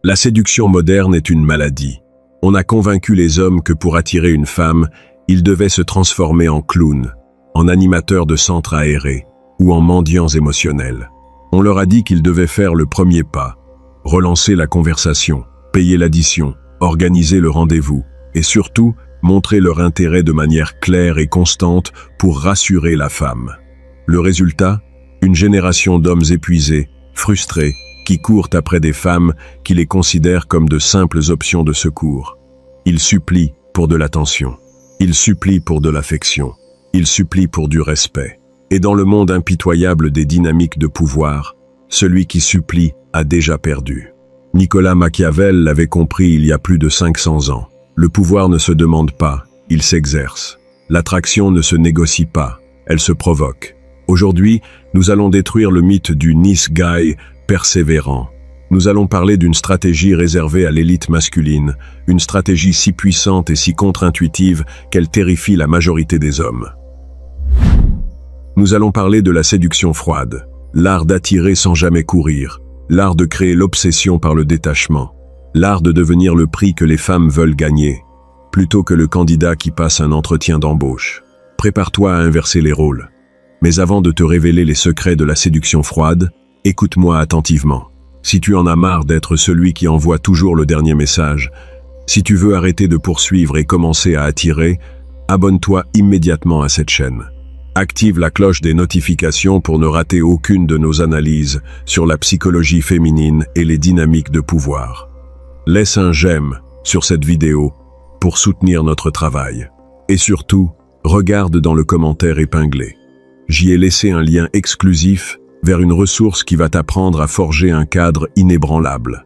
La séduction moderne est une maladie. On a convaincu les hommes que pour attirer une femme, ils devaient se transformer en clowns, en animateurs de centres aérés ou en mendiants émotionnels. On leur a dit qu'ils devaient faire le premier pas, relancer la conversation, payer l'addition, organiser le rendez-vous et surtout montrer leur intérêt de manière claire et constante pour rassurer la femme. Le résultat? Une génération d'hommes épuisés, frustrés, qui courent après des femmes qui les considèrent comme de simples options de secours. Ils supplient pour de l'attention. Ils supplient pour de l'affection. Ils supplient pour du respect. Et dans le monde impitoyable des dynamiques de pouvoir, celui qui supplie a déjà perdu. Nicolas Machiavel l'avait compris il y a plus de 500 ans. Le pouvoir ne se demande pas, il s'exerce. L'attraction ne se négocie pas, elle se provoque. Aujourd'hui, nous allons détruire le mythe du nice guy persévérant. Nous allons parler d'une stratégie réservée à l'élite masculine, une stratégie si puissante et si contre-intuitive qu'elle terrifie la majorité des hommes. Nous allons parler de la séduction froide, l'art d'attirer sans jamais courir, l'art de créer l'obsession par le détachement, l'art de devenir le prix que les femmes veulent gagner, plutôt que le candidat qui passe un entretien d'embauche. Prépare-toi à inverser les rôles. Mais avant de te révéler les secrets de la séduction froide, écoute-moi attentivement. Si tu en as marre d'être celui qui envoie toujours le dernier message, si tu veux arrêter de poursuivre et commencer à attirer, abonne-toi immédiatement à cette chaîne. Active la cloche des notifications pour ne rater aucune de nos analyses sur la psychologie féminine et les dynamiques de pouvoir. Laisse un j'aime sur cette vidéo pour soutenir notre travail. Et surtout, regarde dans le commentaire épinglé. J'y ai laissé un lien exclusif vers une ressource qui va t'apprendre à forger un cadre inébranlable,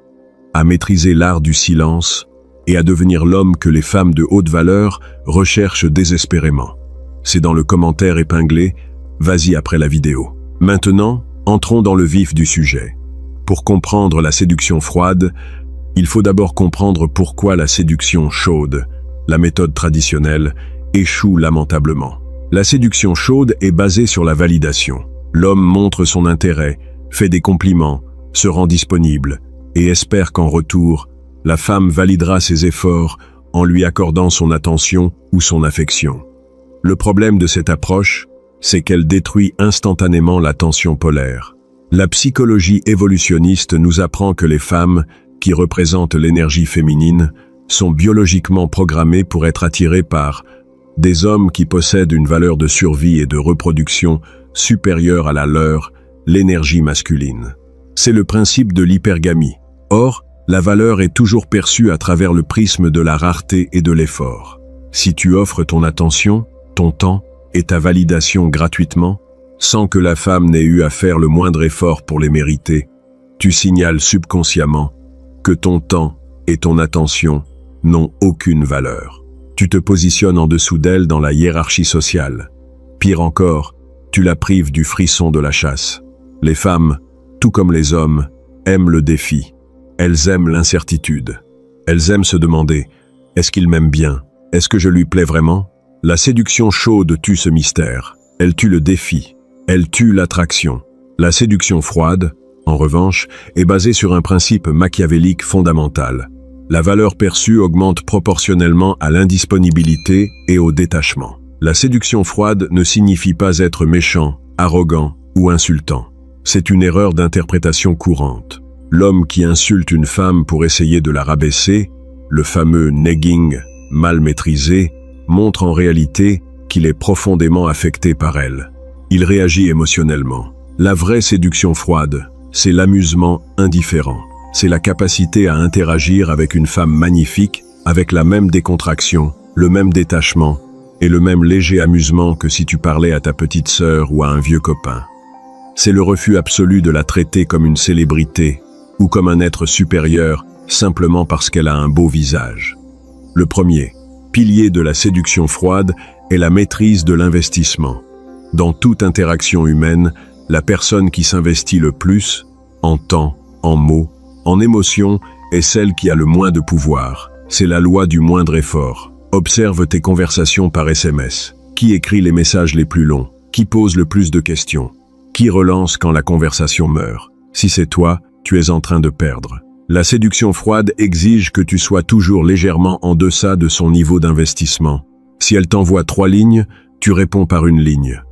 à maîtriser l'art du silence et à devenir l'homme que les femmes de haute valeur recherchent désespérément. C'est dans le commentaire épinglé, vas-y après la vidéo. Maintenant, entrons dans le vif du sujet. Pour comprendre la séduction froide, il faut d'abord comprendre pourquoi la séduction chaude, la méthode traditionnelle, échoue lamentablement. La séduction chaude est basée sur la validation. L'homme montre son intérêt, fait des compliments, se rend disponible et espère qu'en retour, la femme validera ses efforts en lui accordant son attention ou son affection. Le problème de cette approche, c'est qu'elle détruit instantanément la tension polaire. La psychologie évolutionniste nous apprend que les femmes, qui représentent l'énergie féminine, sont biologiquement programmées pour être attirées par des hommes qui possèdent une valeur de survie et de reproduction supérieure à la leur, l'énergie masculine. C'est le principe de l'hypergamie. Or, la valeur est toujours perçue à travers le prisme de la rareté et de l'effort. Si tu offres ton attention, ton temps et ta validation gratuitement, sans que la femme n'ait eu à faire le moindre effort pour les mériter, tu signales subconsciemment que ton temps et ton attention n'ont aucune valeur. Tu te positionnes en dessous d'elle dans la hiérarchie sociale. Pire encore, tu la prives du frisson de la chasse. Les femmes, tout comme les hommes, aiment le défi. Elles aiment l'incertitude. Elles aiment se demander, est-ce qu'il m'aime bien? Est-ce que je lui plais vraiment? La séduction chaude tue ce mystère. Elle tue le défi. Elle tue l'attraction. La séduction froide, en revanche, est basée sur un principe machiavélique fondamental. La valeur perçue augmente proportionnellement à l'indisponibilité et au détachement. La séduction froide ne signifie pas être méchant, arrogant ou insultant. C'est une erreur d'interprétation courante. L'homme qui insulte une femme pour essayer de la rabaisser, le fameux negging mal maîtrisé, montre en réalité qu'il est profondément affecté par elle. Il réagit émotionnellement. La vraie séduction froide, c'est l'amusement indifférent. C'est la capacité à interagir avec une femme magnifique, avec la même décontraction, le même détachement et le même léger amusement que si tu parlais à ta petite sœur ou à un vieux copain. C'est le refus absolu de la traiter comme une célébrité ou comme un être supérieur simplement parce qu'elle a un beau visage. Le premier pilier de la séduction froide est la maîtrise de l'investissement. Dans toute interaction humaine, la personne qui s'investit le plus, en temps, en mots, en émotions, est celle qui a le moins de pouvoir. C'est la loi du moindre effort. Observe tes conversations par SMS. Qui écrit les messages les plus longs? Qui pose le plus de questions? Qui relance quand la conversation meurt? Si c'est toi, tu es en train de perdre. La séduction froide exige que tu sois toujours légèrement en deçà de son niveau d'investissement. Si elle t'envoie 3 lignes, tu réponds par une ligne.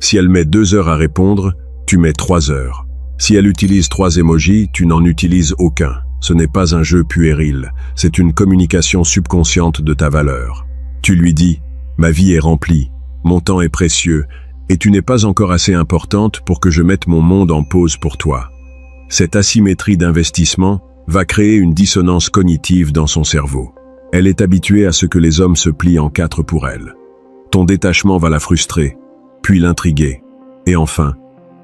Si elle met 2 heures à répondre, tu mets 3 heures. Si elle utilise 3 emojis, tu n'en utilises aucun. Ce n'est pas un jeu puéril, c'est une communication subconsciente de ta valeur. Tu lui dis « Ma vie est remplie, mon temps est précieux, et tu n'es pas encore assez importante pour que je mette mon monde en pause pour toi. » Cette asymétrie d'investissement va créer une dissonance cognitive dans son cerveau. Elle est habituée à ce que les hommes se plient en 4 pour elle. Ton détachement va la frustrer, puis l'intriguer, et enfin,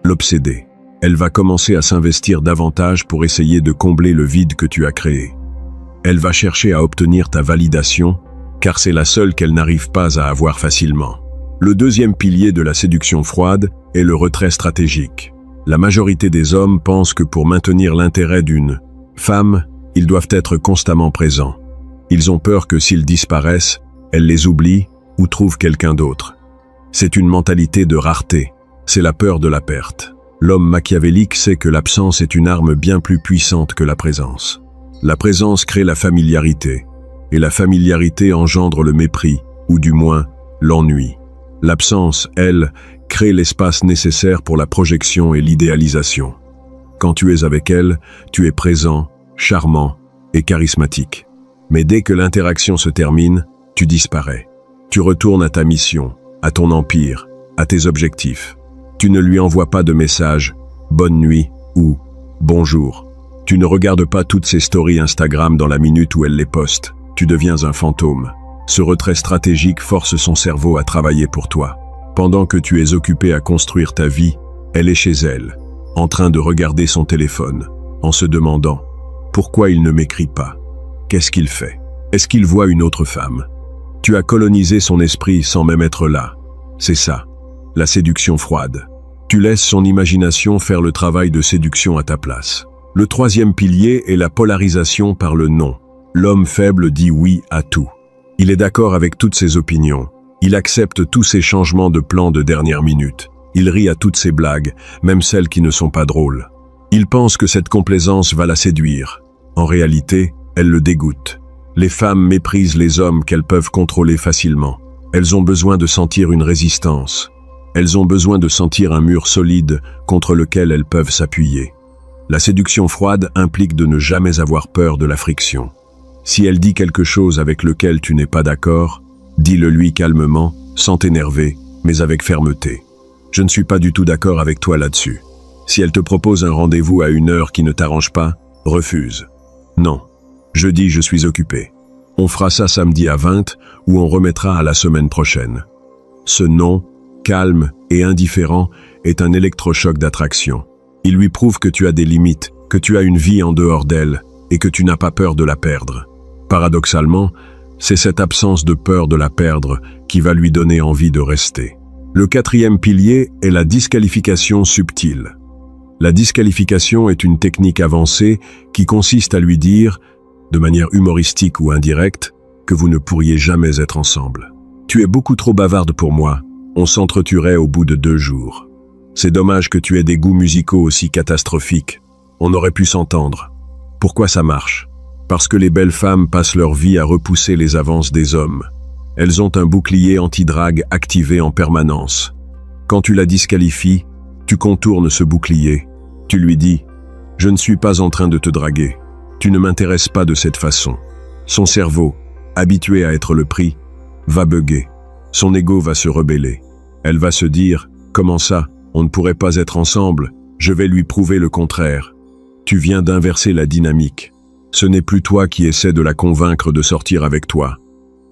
l'obséder. Elle va commencer à s'investir davantage pour essayer de combler le vide que tu as créé. Elle va chercher à obtenir ta validation, car c'est la seule qu'elle n'arrive pas à avoir facilement. Le deuxième pilier de la séduction froide est le retrait stratégique. La majorité des hommes pensent que pour maintenir l'intérêt d'une femme, ils doivent être constamment présents. Ils ont peur que s'ils disparaissent, elle les oublie ou trouve quelqu'un d'autre. C'est une mentalité de rareté, c'est la peur de la perte. L'homme machiavélique sait que l'absence est une arme bien plus puissante que la présence. La présence crée la familiarité, et la familiarité engendre le mépris, ou du moins, l'ennui. L'absence, elle, crée l'espace nécessaire pour la projection et l'idéalisation. Quand tu es avec elle, tu es présent, charmant et charismatique. Mais dès que l'interaction se termine, tu disparais. Tu retournes à ta mission, à ton empire, à tes objectifs. Tu ne lui envoies pas de message « bonne nuit » ou « bonjour ». Tu ne regardes pas toutes ses stories Instagram dans la minute où elle les poste. Tu deviens un fantôme. Ce retrait stratégique force son cerveau à travailler pour toi. Pendant que tu es occupé à construire ta vie, elle est chez elle, en train de regarder son téléphone, en se demandant « pourquoi il ne m'écrit pas ? Qu'est-ce qu'il fait ? Est-ce qu'il voit une autre femme ?» Tu as colonisé son esprit sans même être là. C'est ça, la séduction froide. Tu laisses son imagination faire le travail de séduction à ta place. Le troisième pilier est la polarisation par le non. L'homme faible dit oui à tout. Il est d'accord avec toutes ses opinions. Il accepte tous ses changements de plan de dernière minute. Il rit à toutes ses blagues, même celles qui ne sont pas drôles. Il pense que cette complaisance va la séduire. En réalité, elle le dégoûte. Les femmes méprisent les hommes qu'elles peuvent contrôler facilement. Elles ont besoin de sentir une résistance. Elles ont besoin de sentir un mur solide contre lequel elles peuvent s'appuyer. La séduction froide implique de ne jamais avoir peur de la friction. Si elle dit quelque chose avec lequel tu n'es pas d'accord, dis-le lui calmement, sans t'énerver, mais avec fermeté. Je ne suis pas du tout d'accord avec toi là-dessus. Si elle te propose un rendez-vous à une heure qui ne t'arrange pas, refuse. Non. Jeudi, je suis occupé. On fera ça samedi à 20 ou on remettra à la semaine prochaine. Ce non, calme et indifférent, est un électrochoc d'attraction. Il lui prouve que tu as des limites, que tu as une vie en dehors d'elle et que tu n'as pas peur de la perdre. Paradoxalement, c'est cette absence de peur de la perdre qui va lui donner envie de rester. Le quatrième pilier est la disqualification subtile. La disqualification est une technique avancée qui consiste à lui dire, de manière humoristique ou indirecte, que vous ne pourriez jamais être ensemble. Tu es beaucoup trop bavarde pour moi, on s'entretuerait au bout de 2 jours. C'est dommage que tu aies des goûts musicaux aussi catastrophiques. On aurait pu s'entendre. Pourquoi ça marche ? Parce que les belles femmes passent leur vie à repousser les avances des hommes. Elles ont un bouclier anti-drague activé en permanence. Quand tu la disqualifies, tu contournes ce bouclier. Tu lui dis « Je ne suis pas en train de te draguer. Tu ne m'intéresses pas de cette façon. » Son cerveau, habitué à être le prix, va bugger. Son ego va se rebeller. Elle va se dire « Comment ça ? On ne pourrait pas être ensemble. Je vais lui prouver le contraire. » Tu viens d'inverser la dynamique. Ce n'est plus toi qui essaies de la convaincre de sortir avec toi.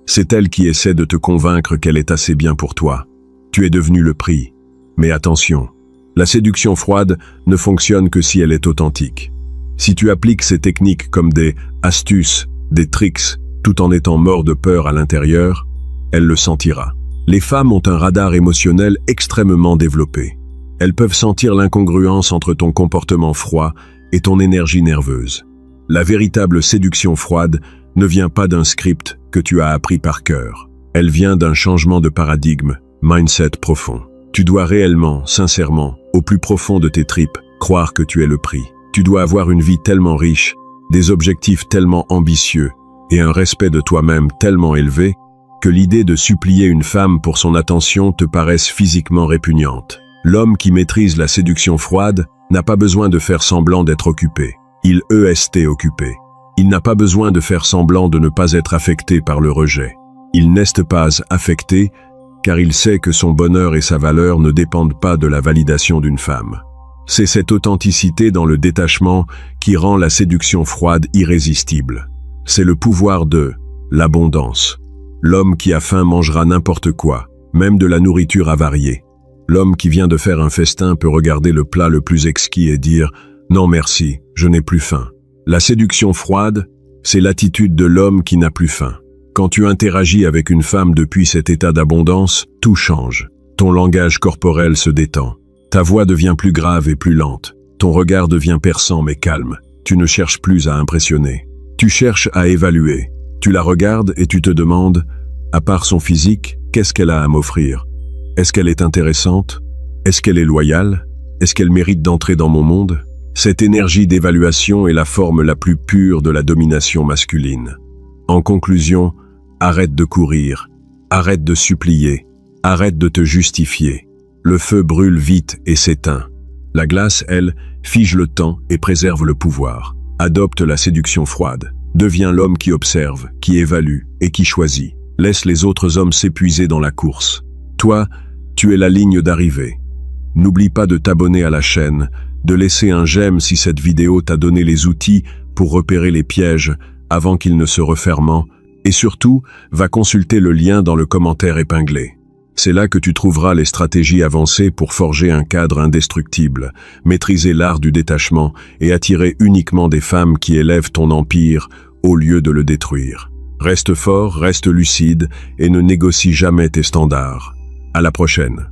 C'est elle qui essaie de te convaincre qu'elle est assez bien pour toi. Tu es devenu le prix. Mais attention, la séduction froide ne fonctionne que si elle est authentique. Si tu appliques ces techniques comme des astuces, des tricks, tout en étant mort de peur à l'intérieur, elle le sentira. Les femmes ont un radar émotionnel extrêmement développé. Elles peuvent sentir l'incongruence entre ton comportement froid et ton énergie nerveuse. La véritable séduction froide ne vient pas d'un script que tu as appris par cœur. Elle vient d'un changement de paradigme, mindset profond. Tu dois réellement, sincèrement, au plus profond de tes tripes, croire que tu es le prix. Tu dois avoir une vie tellement riche des objectifs tellement ambitieux et un respect de toi-même tellement élevé que l'idée de supplier une femme pour son attention te paraisse physiquement répugnante. L'homme qui maîtrise la séduction froide n'a pas besoin de faire semblant d'être occupé. Il est occupé. Il n'a pas besoin de faire semblant de ne pas être affecté par le rejet. Il n'est pas affecté car il sait que son bonheur et sa valeur ne dépendent pas de la validation d'une femme. C'est cette authenticité dans le détachement qui rend la séduction froide irrésistible. C'est le pouvoir de l'abondance. L'homme qui a faim mangera n'importe quoi, même de la nourriture avariée. L'homme qui vient de faire un festin peut regarder le plat le plus exquis et dire « Non merci, je n'ai plus faim ». La séduction froide, c'est l'attitude de l'homme qui n'a plus faim. Quand tu interagis avec une femme depuis cet état d'abondance, tout change. Ton langage corporel se détend. Ta voix devient plus grave et plus lente. Ton regard devient perçant mais calme. Tu ne cherches plus à impressionner. Tu cherches à évaluer. Tu la regardes et tu te demandes, à part son physique, qu'est-ce qu'elle a à m'offrir? Est-ce qu'elle est intéressante? Est-ce qu'elle est loyale? Est-ce qu'elle mérite d'entrer dans mon monde? Cette énergie d'évaluation est la forme la plus pure de la domination masculine. En conclusion, arrête de courir, arrête de supplier, arrête de te justifier. Le feu brûle vite et s'éteint. La glace, elle, fige le temps et préserve le pouvoir. Adopte la séduction froide. Deviens l'homme qui observe, qui évalue et qui choisit. Laisse les autres hommes s'épuiser dans la course. Toi, tu es la ligne d'arrivée. N'oublie pas de t'abonner à la chaîne, de laisser un j'aime si cette vidéo t'a donné les outils pour repérer les pièges avant qu'ils ne se referment, et surtout, va consulter le lien dans le commentaire épinglé. C'est là que tu trouveras les stratégies avancées pour forger un cadre indestructible, maîtriser l'art du détachement et attirer uniquement des femmes qui élèvent ton empire au lieu de le détruire. Reste fort, reste lucide et ne négocie jamais tes standards. À la prochaine.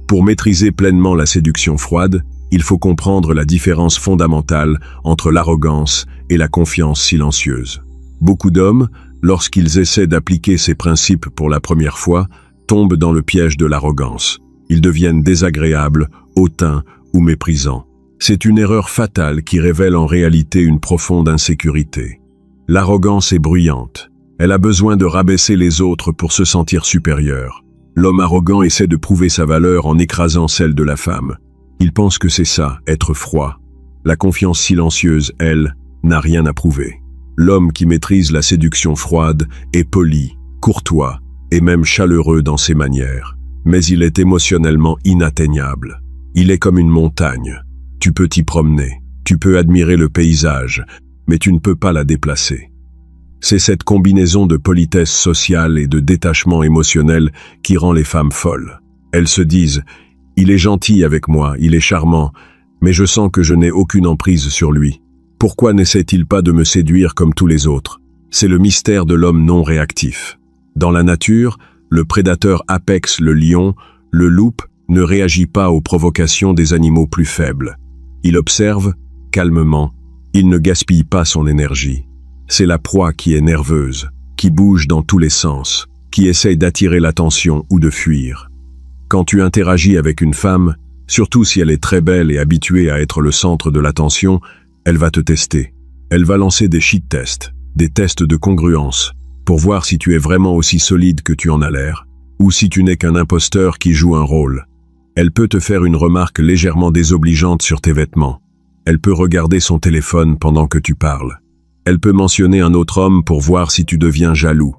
Pour maîtriser pleinement la séduction froide, il faut comprendre la différence fondamentale entre l'arrogance et la confiance silencieuse. Beaucoup d'hommes, lorsqu'ils essaient d'appliquer ces principes pour la première fois, tombent dans le piège de l'arrogance. Ils deviennent désagréables, hautains ou méprisants. C'est une erreur fatale qui révèle en réalité une profonde insécurité. L'arrogance est bruyante. Elle a besoin de rabaisser les autres pour se sentir supérieur. L'homme arrogant essaie de prouver sa valeur en écrasant celle de la femme. Il pense que c'est ça, être froid. La confiance silencieuse, elle, n'a rien à prouver. L'homme qui maîtrise la séduction froide est poli, courtois et même chaleureux dans ses manières. Mais il est émotionnellement inatteignable. Il est comme une montagne. Tu peux t'y promener, tu peux admirer le paysage, mais tu ne peux pas la déplacer. C'est cette combinaison de politesse sociale et de détachement émotionnel qui rend les femmes folles. Elles se disent « Il est gentil avec moi, il est charmant, mais je sens que je n'ai aucune emprise sur lui. Pourquoi n'essaie-t-il pas de me séduire comme tous les autres ?» C'est le mystère de l'homme non réactif. Dans la nature, le prédateur apex, le lion, le loup, ne réagit pas aux provocations des animaux plus faibles. Il observe, calmement, il ne gaspille pas son énergie. C'est la proie qui est nerveuse, qui bouge dans tous les sens, qui essaye d'attirer l'attention ou de fuir. Quand tu interagis avec une femme, surtout si elle est très belle et habituée à être le centre de l'attention, elle va te tester. Elle va lancer des shit tests, des tests de congruence, pour voir si tu es vraiment aussi solide que tu en as l'air, ou si tu n'es qu'un imposteur qui joue un rôle. Elle peut te faire une remarque légèrement désobligeante sur tes vêtements. Elle peut regarder son téléphone pendant que tu parles. Elle peut mentionner un autre homme pour voir si tu deviens jaloux.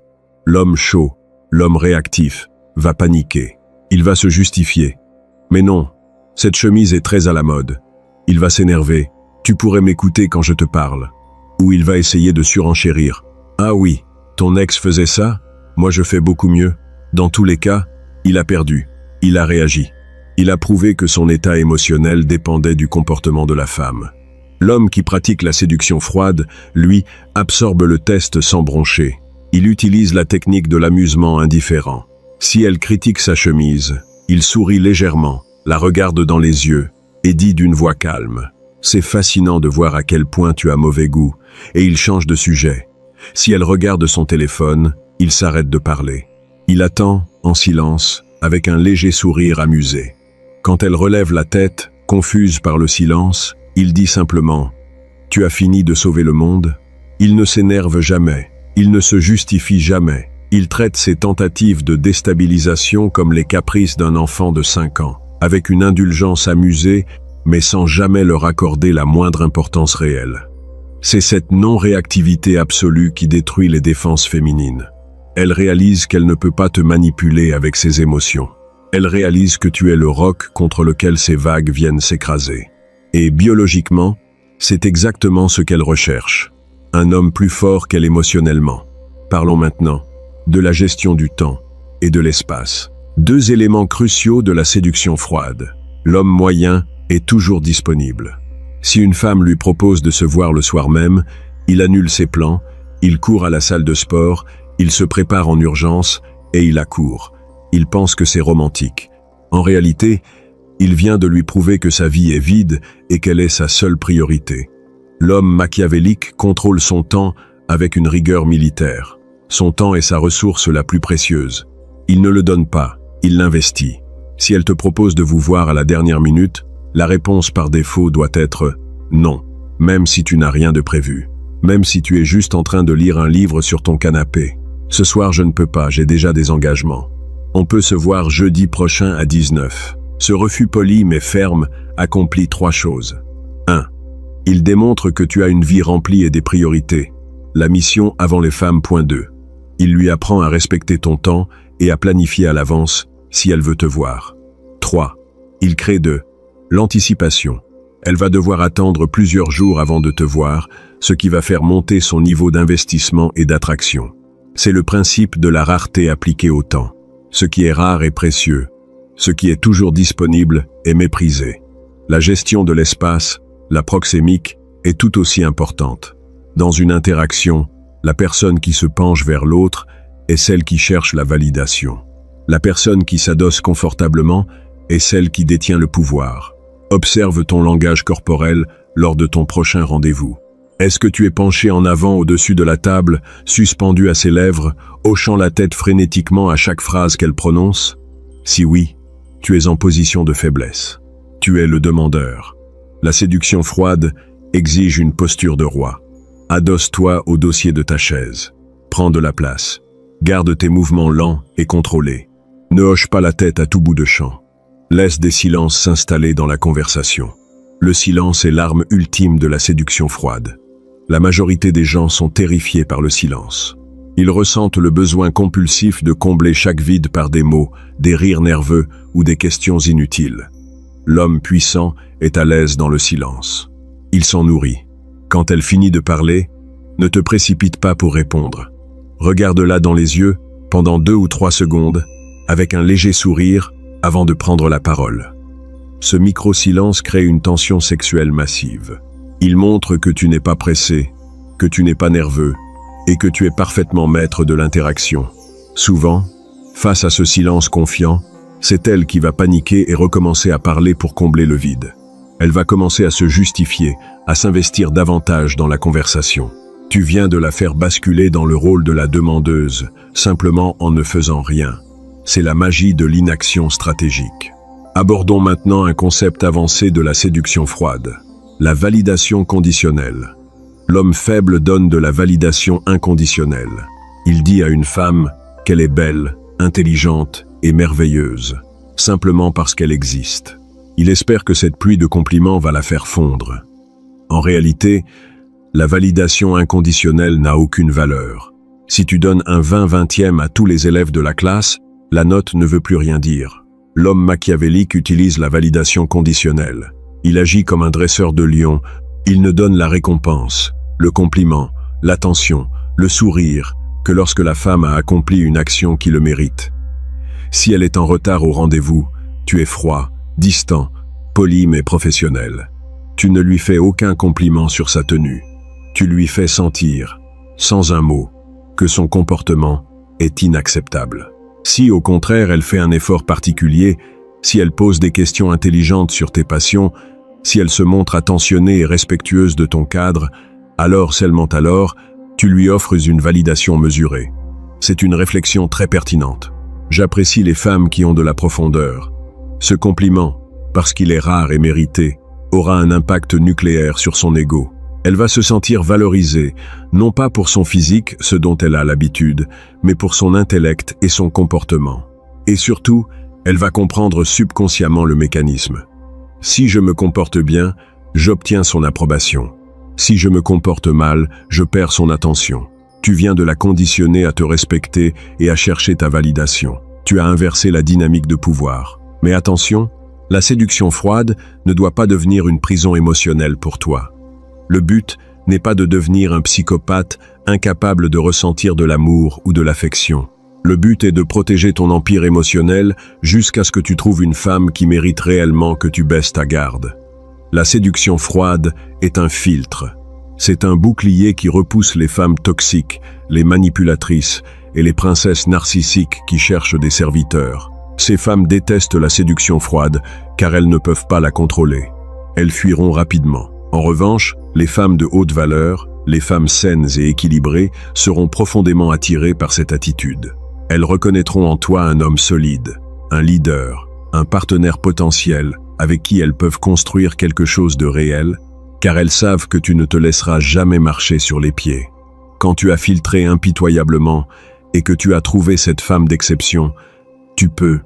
L'homme chaud, l'homme réactif, va paniquer. Il va se justifier. Mais non, cette chemise est très à la mode. Il va s'énerver. Tu pourrais m'écouter quand je te parle. Ou il va essayer de surenchérir. Ah oui, ton ex faisait ça? Moi je fais beaucoup mieux. Dans tous les cas, il a perdu. Il a réagi. Il a prouvé que son état émotionnel dépendait du comportement de la femme. L'homme qui pratique la séduction froide, lui, absorbe le test sans broncher. Il utilise la technique de l'amusement indifférent. Si elle critique sa chemise, il sourit légèrement, la regarde dans les yeux et dit d'une voix calme « C'est fascinant de voir à quel point tu as mauvais goût » et il change de sujet. Si elle regarde son téléphone, il s'arrête de parler. Il attend, en silence, avec un léger sourire amusé. Quand elle relève la tête, confuse par le silence, il dit simplement « Tu as fini de sauver le monde ?» Il ne s'énerve jamais, il ne se justifie jamais. Il traite ses tentatives de déstabilisation comme les caprices d'un enfant de 5 ans, avec une indulgence amusée, mais sans jamais leur accorder la moindre importance réelle. C'est cette non-réactivité absolue qui détruit les défenses féminines. Elle réalise qu'elle ne peut pas te manipuler avec ses émotions. Elle réalise que tu es le roc contre lequel ces vagues viennent s'écraser. Et biologiquement, c'est exactement ce qu'elle recherche. Un homme plus fort qu'elle émotionnellement. Parlons maintenant de la gestion du temps et de l'espace. 2 éléments cruciaux de la séduction froide. L'homme moyen est toujours disponible. Si une femme lui propose de se voir le soir même, il annule ses plans, il court à la salle de sport, il se prépare en urgence et il accourt. Il pense que c'est romantique. En réalité, il vient de lui prouver que sa vie est vide et qu'elle est sa seule priorité. L'homme machiavélique contrôle son temps avec une rigueur militaire. Son temps est sa ressource la plus précieuse. Il ne le donne pas, il l'investit. Si elle te propose de vous voir à la dernière minute, la réponse par défaut doit être non, même si tu n'as rien de prévu. Même si tu es juste en train de lire un livre sur ton canapé. Ce soir je ne peux pas, j'ai déjà des engagements. On peut se voir jeudi prochain à 19. Ce refus poli mais ferme accomplit 3 choses. 1. Il démontre que tu as une vie remplie et des priorités. La mission avant les femmes. 2. Il lui apprend à respecter ton temps et à planifier à l'avance si elle veut te voir. 3. Il crée de l'anticipation. Elle va devoir attendre plusieurs jours avant de te voir, ce qui va faire monter son niveau d'investissement et d'attraction. C'est le principe de la rareté appliquée au temps. Ce qui est rare est précieux. Ce qui est toujours disponible est méprisé. La gestion de l'espace, la proxémique, est tout aussi importante. Dans une interaction, la personne qui se penche vers l'autre est celle qui cherche la validation. La personne qui s'adosse confortablement est celle qui détient le pouvoir. Observe ton langage corporel lors de ton prochain rendez-vous. Est-ce que tu es penché en avant au-dessus de la table, suspendu à ses lèvres, hochant la tête frénétiquement à chaque phrase qu'elle prononce? Si oui, tu es en position de faiblesse. Tu es le demandeur. La séduction froide exige une posture de roi. Adosse-toi au dossier de ta chaise. Prends de la place. Garde tes mouvements lents et contrôlés. Ne hoche pas la tête à tout bout de champ. Laisse des silences s'installer dans la conversation. Le silence est l'arme ultime de la séduction froide. La majorité des gens sont terrifiés par le silence. Ils ressentent le besoin compulsif de combler chaque vide par des mots, des rires nerveux ou des questions inutiles. L'homme puissant est à l'aise dans le silence. Il s'en nourrit. Quand elle finit de parler, ne te précipite pas pour répondre. Regarde-la dans les yeux pendant 2 ou 3 secondes, avec un léger sourire, avant de prendre la parole. Ce micro-silence crée une tension sexuelle massive. Il montre que tu n'es pas pressé, que tu n'es pas nerveux, et que tu es parfaitement maître de l'interaction. Souvent, face à ce silence confiant, c'est elle qui va paniquer et recommencer à parler pour combler le vide. Elle va commencer à se justifier, à s'investir davantage dans la conversation. Tu viens de la faire basculer dans le rôle de la demandeuse, simplement en ne faisant rien. C'est la magie de l'inaction stratégique. Abordons maintenant un concept avancé de la séduction froide, la validation conditionnelle. L'homme faible donne de la validation inconditionnelle. Il dit à une femme qu'elle est belle, intelligente et merveilleuse, simplement parce qu'elle existe. Il espère que cette pluie de compliments va la faire fondre. En réalité, la validation inconditionnelle n'a aucune valeur. Si tu donnes un 20/20e à tous les élèves de la classe, la note ne veut plus rien dire. L'homme machiavélique utilise la validation conditionnelle. Il agit comme un dresseur de lions. Il ne donne la récompense, le compliment, l'attention, le sourire, que lorsque la femme a accompli une action qui le mérite. Si elle est en retard au rendez-vous, tu es froid, distant, poli mais professionnel. Tu ne lui fais aucun compliment sur sa tenue. Tu lui fais sentir, sans un mot, que son comportement est inacceptable. Si au contraire elle fait un effort particulier, si elle pose des questions intelligentes sur tes passions, si elle se montre attentionnée et respectueuse de ton cadre, alors, seulement alors, tu lui offres une validation mesurée. C'est une réflexion très pertinente. J'apprécie les femmes qui ont de la profondeur. Ce compliment, parce qu'il est rare et mérité, aura un impact nucléaire sur son ego. Elle va se sentir valorisée, non pas pour son physique, ce dont elle a l'habitude, mais pour son intellect et son comportement. Et surtout, elle va comprendre subconsciemment le mécanisme. Si je me comporte bien, j'obtiens son approbation. Si je me comporte mal, je perds son attention. Tu viens de la conditionner à te respecter et à chercher ta validation. Tu as inversé la dynamique de pouvoir. Mais attention, la séduction froide ne doit pas devenir une prison émotionnelle pour toi. Le but n'est pas de devenir un psychopathe incapable de ressentir de l'amour ou de l'affection. Le but est de protéger ton empire émotionnel jusqu'à ce que tu trouves une femme qui mérite réellement que tu baisses ta garde. La séduction froide est un filtre. C'est un bouclier qui repousse les femmes toxiques, les manipulatrices et les princesses narcissiques qui cherchent des serviteurs. Ces femmes détestent la séduction froide car elles ne peuvent pas la contrôler. Elles fuiront rapidement. En revanche, les femmes de haute valeur, les femmes saines et équilibrées, seront profondément attirées par cette attitude. Elles reconnaîtront en toi un homme solide, un leader, un partenaire potentiel avec qui elles peuvent construire quelque chose de réel, car elles savent que tu ne te laisseras jamais marcher sur les pieds. Quand tu as filtré impitoyablement et que tu as trouvé cette femme d'exception, tu peux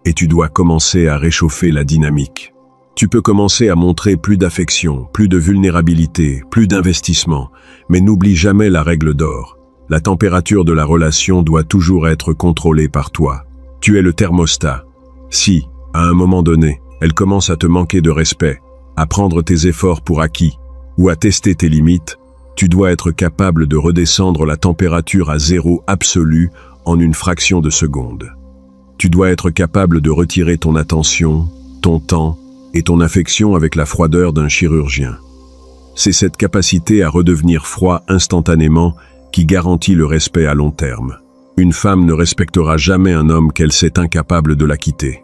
et tu dois commencer à réchauffer la dynamique. Tu peux commencer à montrer plus d'affection, plus de vulnérabilité, plus d'investissement, mais n'oublie jamais la règle d'or. La température de la relation doit toujours être contrôlée par toi. Tu es le thermostat. Si, à un moment donné, elle commence à te manquer de respect, à prendre tes efforts pour acquis, ou à tester tes limites, tu dois être capable de redescendre la température à zéro absolu en une fraction de seconde. Tu dois être capable de retirer ton attention, ton temps et ton affection avec la froideur d'un chirurgien. C'est cette capacité à redevenir froid instantanément qui garantit le respect à long terme. Une femme ne respectera jamais un homme qu'elle sait incapable de la quitter.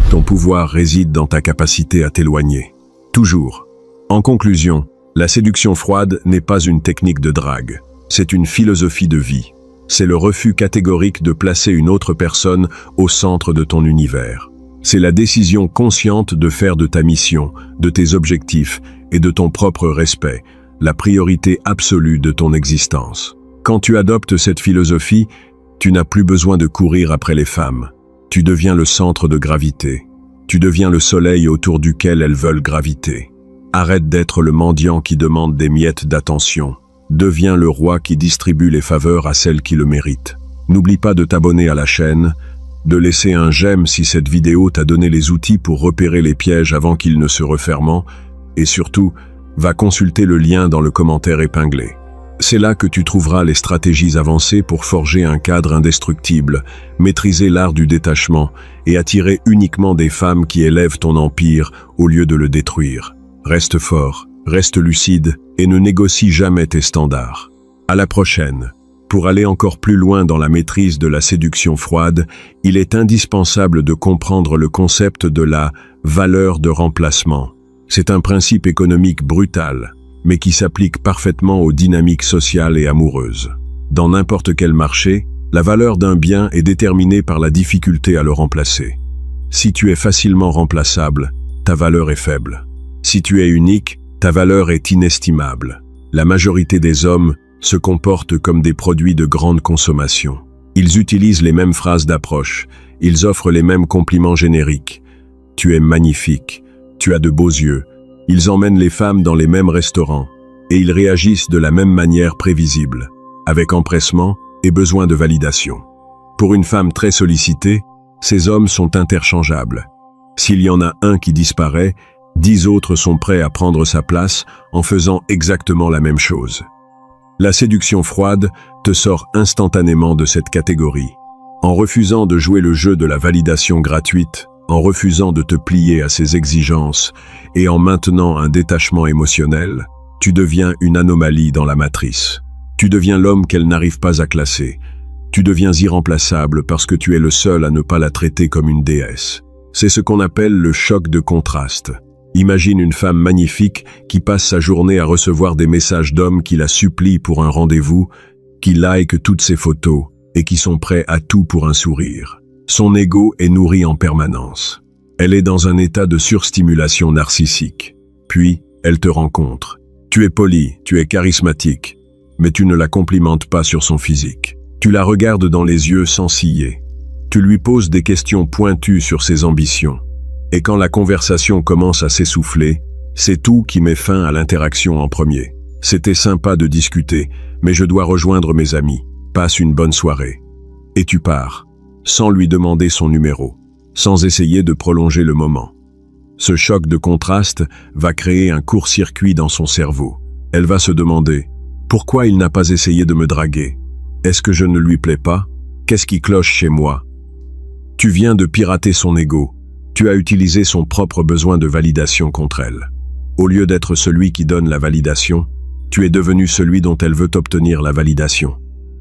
Ton pouvoir réside dans ta capacité à t'éloigner. Toujours. En conclusion, la séduction froide n'est pas une technique de drague. C'est une philosophie de vie. C'est le refus catégorique de placer une autre personne au centre de ton univers. C'est la décision consciente de faire de ta mission, de tes objectifs et de ton propre respect la priorité absolue de ton existence. Quand tu adoptes cette philosophie, tu n'as plus besoin de courir après les femmes. Tu deviens le centre de gravité. Tu deviens le soleil autour duquel elles veulent graviter. Arrête d'être le mendiant qui demande des miettes d'attention. Deviens le roi qui distribue les faveurs à celles qui le méritent. N'oublie pas de t'abonner à la chaîne, de laisser un j'aime si cette vidéo t'a donné les outils pour repérer les pièges avant qu'ils ne se referment, et surtout, va consulter le lien dans le commentaire épinglé. C'est là que tu trouveras les stratégies avancées pour forger un cadre indestructible, maîtriser l'art du détachement et attirer uniquement des femmes qui élèvent ton empire au lieu de le détruire. Reste fort, reste lucide et ne négocie jamais tes standards. À la prochaine. Pour aller encore plus loin dans la maîtrise de la séduction froide, il est indispensable de comprendre le concept de la valeur de remplacement. C'est un principe économique brutal, mais qui s'applique parfaitement aux dynamiques sociales et amoureuses. Dans n'importe quel marché, la valeur d'un bien est déterminée par la difficulté à le remplacer. Si tu es facilement remplaçable, ta valeur est faible. Si tu es unique, ta valeur est inestimable. La majorité des hommes se comportent comme des produits de grande consommation. Ils utilisent les mêmes phrases d'approche, ils offrent les mêmes compliments génériques. Tu es magnifique. Tu as de beaux yeux. Ils emmènent les femmes dans les mêmes restaurants et ils réagissent de la même manière prévisible, avec empressement et besoin de validation. Pour une femme très sollicitée, ces hommes sont interchangeables. S'il y en a un qui disparaît, 10 autres sont prêts à prendre sa place en faisant exactement la même chose. La séduction froide te sort instantanément de cette catégorie. En refusant de jouer le jeu de la validation gratuite, en refusant de te plier à ses exigences et en maintenant un détachement émotionnel, tu deviens une anomalie dans la matrice. Tu deviens l'homme qu'elle n'arrive pas à classer. Tu deviens irremplaçable parce que tu es le seul à ne pas la traiter comme une déesse. C'est ce qu'on appelle le choc de contraste. Imagine une femme magnifique qui passe sa journée à recevoir des messages d'hommes qui la supplient pour un rendez-vous, qui like toutes ses photos et qui sont prêts à tout pour un sourire. Son ego est nourri en permanence. Elle est dans un état de surstimulation narcissique. Puis, elle te rencontre. Tu es poli, tu es charismatique, mais tu ne la complimentes pas sur son physique. Tu la regardes dans les yeux sans ciller. Tu lui poses des questions pointues sur ses ambitions. Et quand la conversation commence à s'essouffler, c'est tout qui met fin à l'interaction en premier. C'était sympa de discuter, mais je dois rejoindre mes amis. Passe une bonne soirée. Et tu pars, sans lui demander son numéro, sans essayer de prolonger le moment. Ce choc de contraste va créer un court-circuit dans son cerveau. Elle va se demander « Pourquoi il n'a pas essayé de me draguer? Est-ce que je ne lui plais pas? Qu'est-ce qui cloche chez moi ?» Tu viens de pirater son ego. Tu as utilisé son propre besoin de validation contre elle. Au lieu d'être celui qui donne la validation, tu es devenu celui dont elle veut obtenir la validation.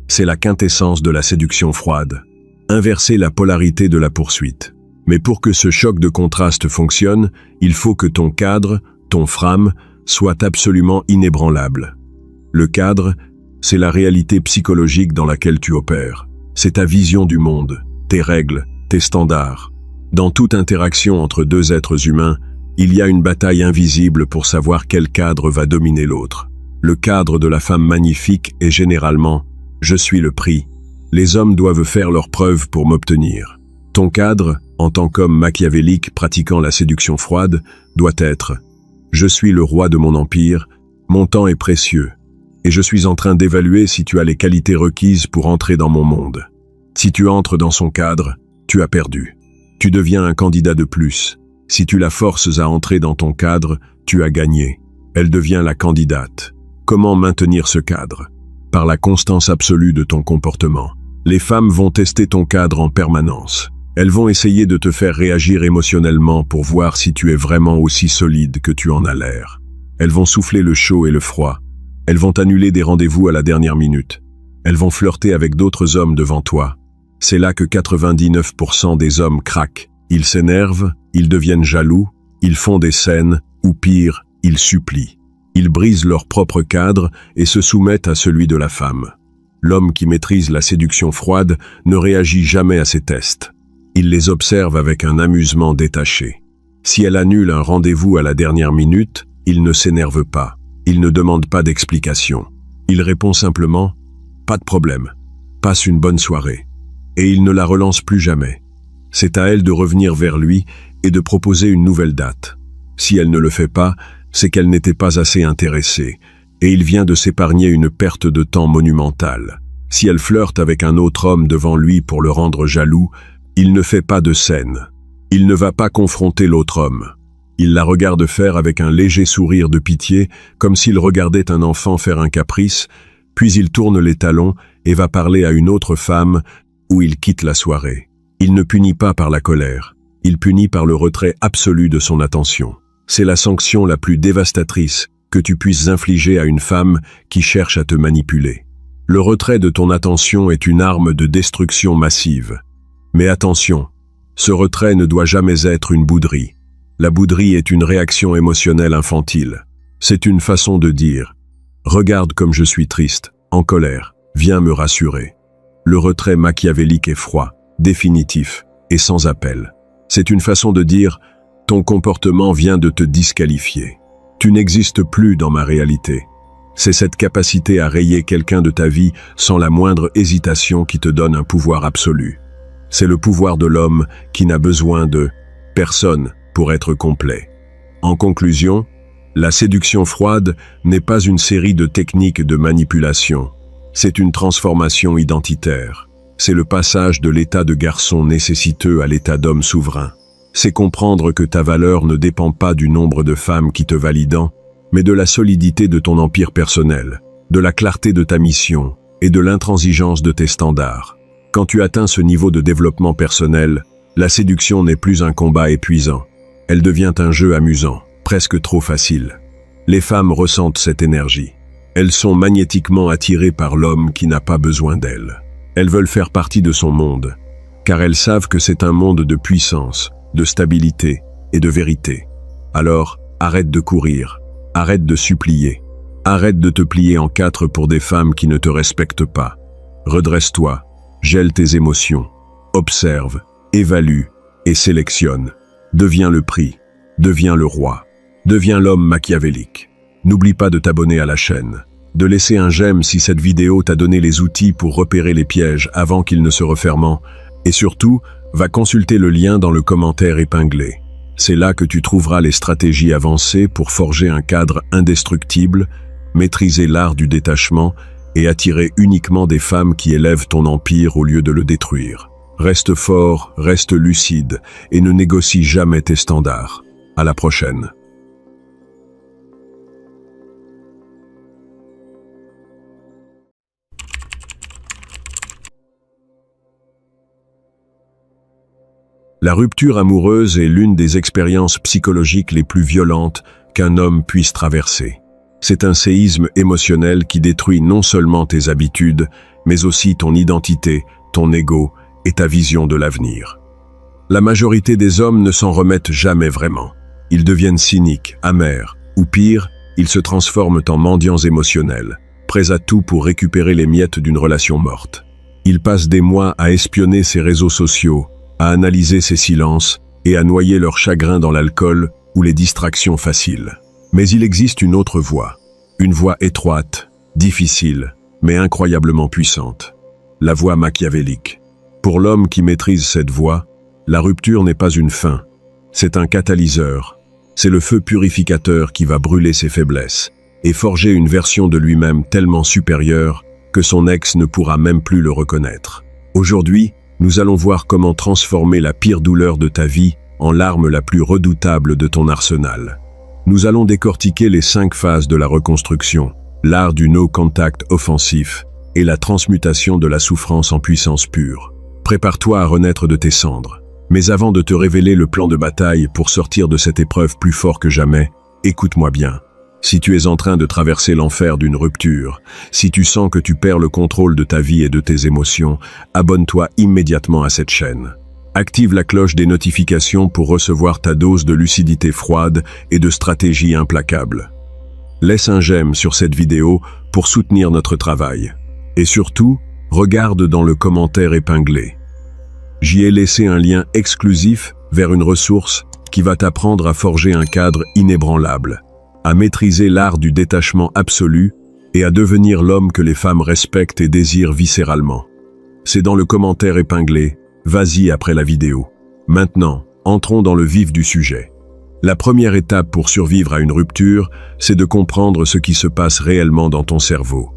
C'est la quintessence de la séduction froide. Inverser la polarité de la poursuite. Mais pour que ce choc de contraste fonctionne, il faut que ton cadre, ton frame, soit absolument inébranlable. Le cadre, c'est la réalité psychologique dans laquelle tu opères. C'est ta vision du monde, tes règles, tes standards. Dans toute interaction entre deux êtres humains, il y a une bataille invisible pour savoir quel cadre va dominer l'autre. Le cadre de la femme magnifique est généralement « je suis le prix ». Les hommes doivent faire leurs preuves pour m'obtenir. Ton cadre, en tant qu'homme machiavélique pratiquant la séduction froide, doit être « je suis le roi de mon empire, mon temps est précieux, et je suis en train d'évaluer si tu as les qualités requises pour entrer dans mon monde. Si tu entres dans son cadre, tu as perdu. Tu deviens un candidat de plus. Si tu la forces à entrer dans ton cadre, tu as gagné. Elle devient la candidate. Comment maintenir ce cadre? Par la constance absolue de ton comportement. Les femmes vont tester ton cadre en permanence. Elles vont essayer de te faire réagir émotionnellement pour voir si tu es vraiment aussi solide que tu en as l'air. Elles vont souffler le chaud et le froid. Elles vont annuler des rendez-vous à la dernière minute. Elles vont flirter avec d'autres hommes devant toi. C'est là que 99% des hommes craquent. Ils s'énervent, ils deviennent jaloux, ils font des scènes, ou pire, ils supplient. Ils brisent leur propre cadre et se soumettent à celui de la femme. L'homme qui maîtrise la séduction froide ne réagit jamais à ces tests. Il les observe avec un amusement détaché. Si elle annule un rendez-vous à la dernière minute, il ne s'énerve pas. Il ne demande pas d'explication. Il répond simplement « Pas de problème. Passe une bonne soirée. » Et il ne la relance plus jamais. C'est à elle de revenir vers lui et de proposer une nouvelle date. Si elle ne le fait pas, c'est qu'elle n'était pas assez intéressée, et il vient de s'épargner une perte de temps monumentale. Si elle flirte avec un autre homme devant lui pour le rendre jaloux, il ne fait pas de scène. Il ne va pas confronter l'autre homme. Il la regarde faire avec un léger sourire de pitié, comme s'il regardait un enfant faire un caprice, puis il tourne les talons et va parler à une autre femme où il quitte la soirée. Il ne punit pas par la colère, il punit par le retrait absolu de son attention. C'est la sanction la plus dévastatrice que tu puisses infliger à une femme qui cherche à te manipuler. Le retrait de ton attention est une arme de destruction massive. Mais attention, ce retrait ne doit jamais être une bouderie. La bouderie est une réaction émotionnelle infantile. C'est une façon de dire « Regarde comme je suis triste, en colère, viens me rassurer ». Le retrait machiavélique est froid, définitif et sans appel. C'est une façon de dire « Ton comportement vient de te disqualifier. Tu n'existes plus dans ma réalité ». C'est cette capacité à rayer quelqu'un de ta vie sans la moindre hésitation qui te donne un pouvoir absolu. C'est le pouvoir de l'homme qui n'a besoin de personne pour être complet. En conclusion, la séduction froide n'est pas une série de techniques de manipulation. C'est une transformation identitaire. C'est le passage de l'état de garçon nécessiteux à l'état d'homme souverain. C'est comprendre que ta valeur ne dépend pas du nombre de femmes qui te valident, mais de la solidité de ton empire personnel, de la clarté de ta mission et de l'intransigeance de tes standards. Quand tu atteins ce niveau de développement personnel, la séduction n'est plus un combat épuisant. Elle devient un jeu amusant, presque trop facile. Les femmes ressentent cette énergie. Elles sont magnétiquement attirées par l'homme qui n'a pas besoin d'elles. Elles veulent faire partie de son monde, car elles savent que c'est un monde de puissance, de stabilité et de vérité. Alors, arrête de courir, arrête de supplier, arrête de te plier en quatre pour des femmes qui ne te respectent pas. Redresse-toi, gèle tes émotions, observe, évalue et sélectionne. Deviens le prix, deviens le roi, deviens l'homme machiavélique. N'oublie pas de t'abonner à la chaîne, de laisser un j'aime si cette vidéo t'a donné les outils pour repérer les pièges avant qu'ils ne se referment, et surtout, va consulter le lien dans le commentaire épinglé. C'est là que tu trouveras les stratégies avancées pour forger un cadre indestructible, maîtriser l'art du détachement et attirer uniquement des femmes qui élèvent ton empire au lieu de le détruire. Reste fort, reste lucide et ne négocie jamais tes standards. À la prochaine. La rupture amoureuse est l'une des expériences psychologiques les plus violentes qu'un homme puisse traverser. C'est un séisme émotionnel qui détruit non seulement tes habitudes, mais aussi ton identité, ton ego et ta vision de l'avenir. La majorité des hommes ne s'en remettent jamais vraiment. Ils deviennent cyniques, amers, ou pire, ils se transforment en mendiants émotionnels, prêts à tout pour récupérer les miettes d'une relation morte. Ils passent des mois à espionner ses réseaux sociaux, à analyser ses silences et à noyer leur chagrin dans l'alcool ou les distractions faciles. Mais il existe une autre voie, une voie étroite, difficile, mais incroyablement puissante. La voie machiavélique. Pour l'homme qui maîtrise cette voie, la rupture n'est pas une fin, c'est un catalyseur. C'est le feu purificateur qui va brûler ses faiblesses et forger une version de lui-même tellement supérieure que son ex ne pourra même plus le reconnaître. Aujourd'hui, nous allons voir comment transformer la pire douleur de ta vie en l'arme la plus redoutable de ton arsenal. Nous allons décortiquer les 5 phases de la reconstruction, l'art du no-contact offensif et la transmutation de la souffrance en puissance pure. Prépare-toi à renaître de tes cendres. Mais avant de te révéler le plan de bataille pour sortir de cette épreuve plus fort que jamais, écoute-moi bien. Si tu es en train de traverser l'enfer d'une rupture, si tu sens que tu perds le contrôle de ta vie et de tes émotions, abonne-toi immédiatement à cette chaîne. Active la cloche des notifications pour recevoir ta dose de lucidité froide et de stratégie implacable. Laisse un j'aime sur cette vidéo pour soutenir notre travail. Et surtout, regarde dans le commentaire épinglé. J'y ai laissé un lien exclusif vers une ressource qui va t'apprendre à forger un cadre inébranlable, à maîtriser l'art du détachement absolu et à devenir l'homme que les femmes respectent et désirent viscéralement. C'est dans le commentaire épinglé, vas-y après la vidéo. Maintenant, entrons dans le vif du sujet. La première étape pour survivre à une rupture, c'est de comprendre ce qui se passe réellement dans ton cerveau.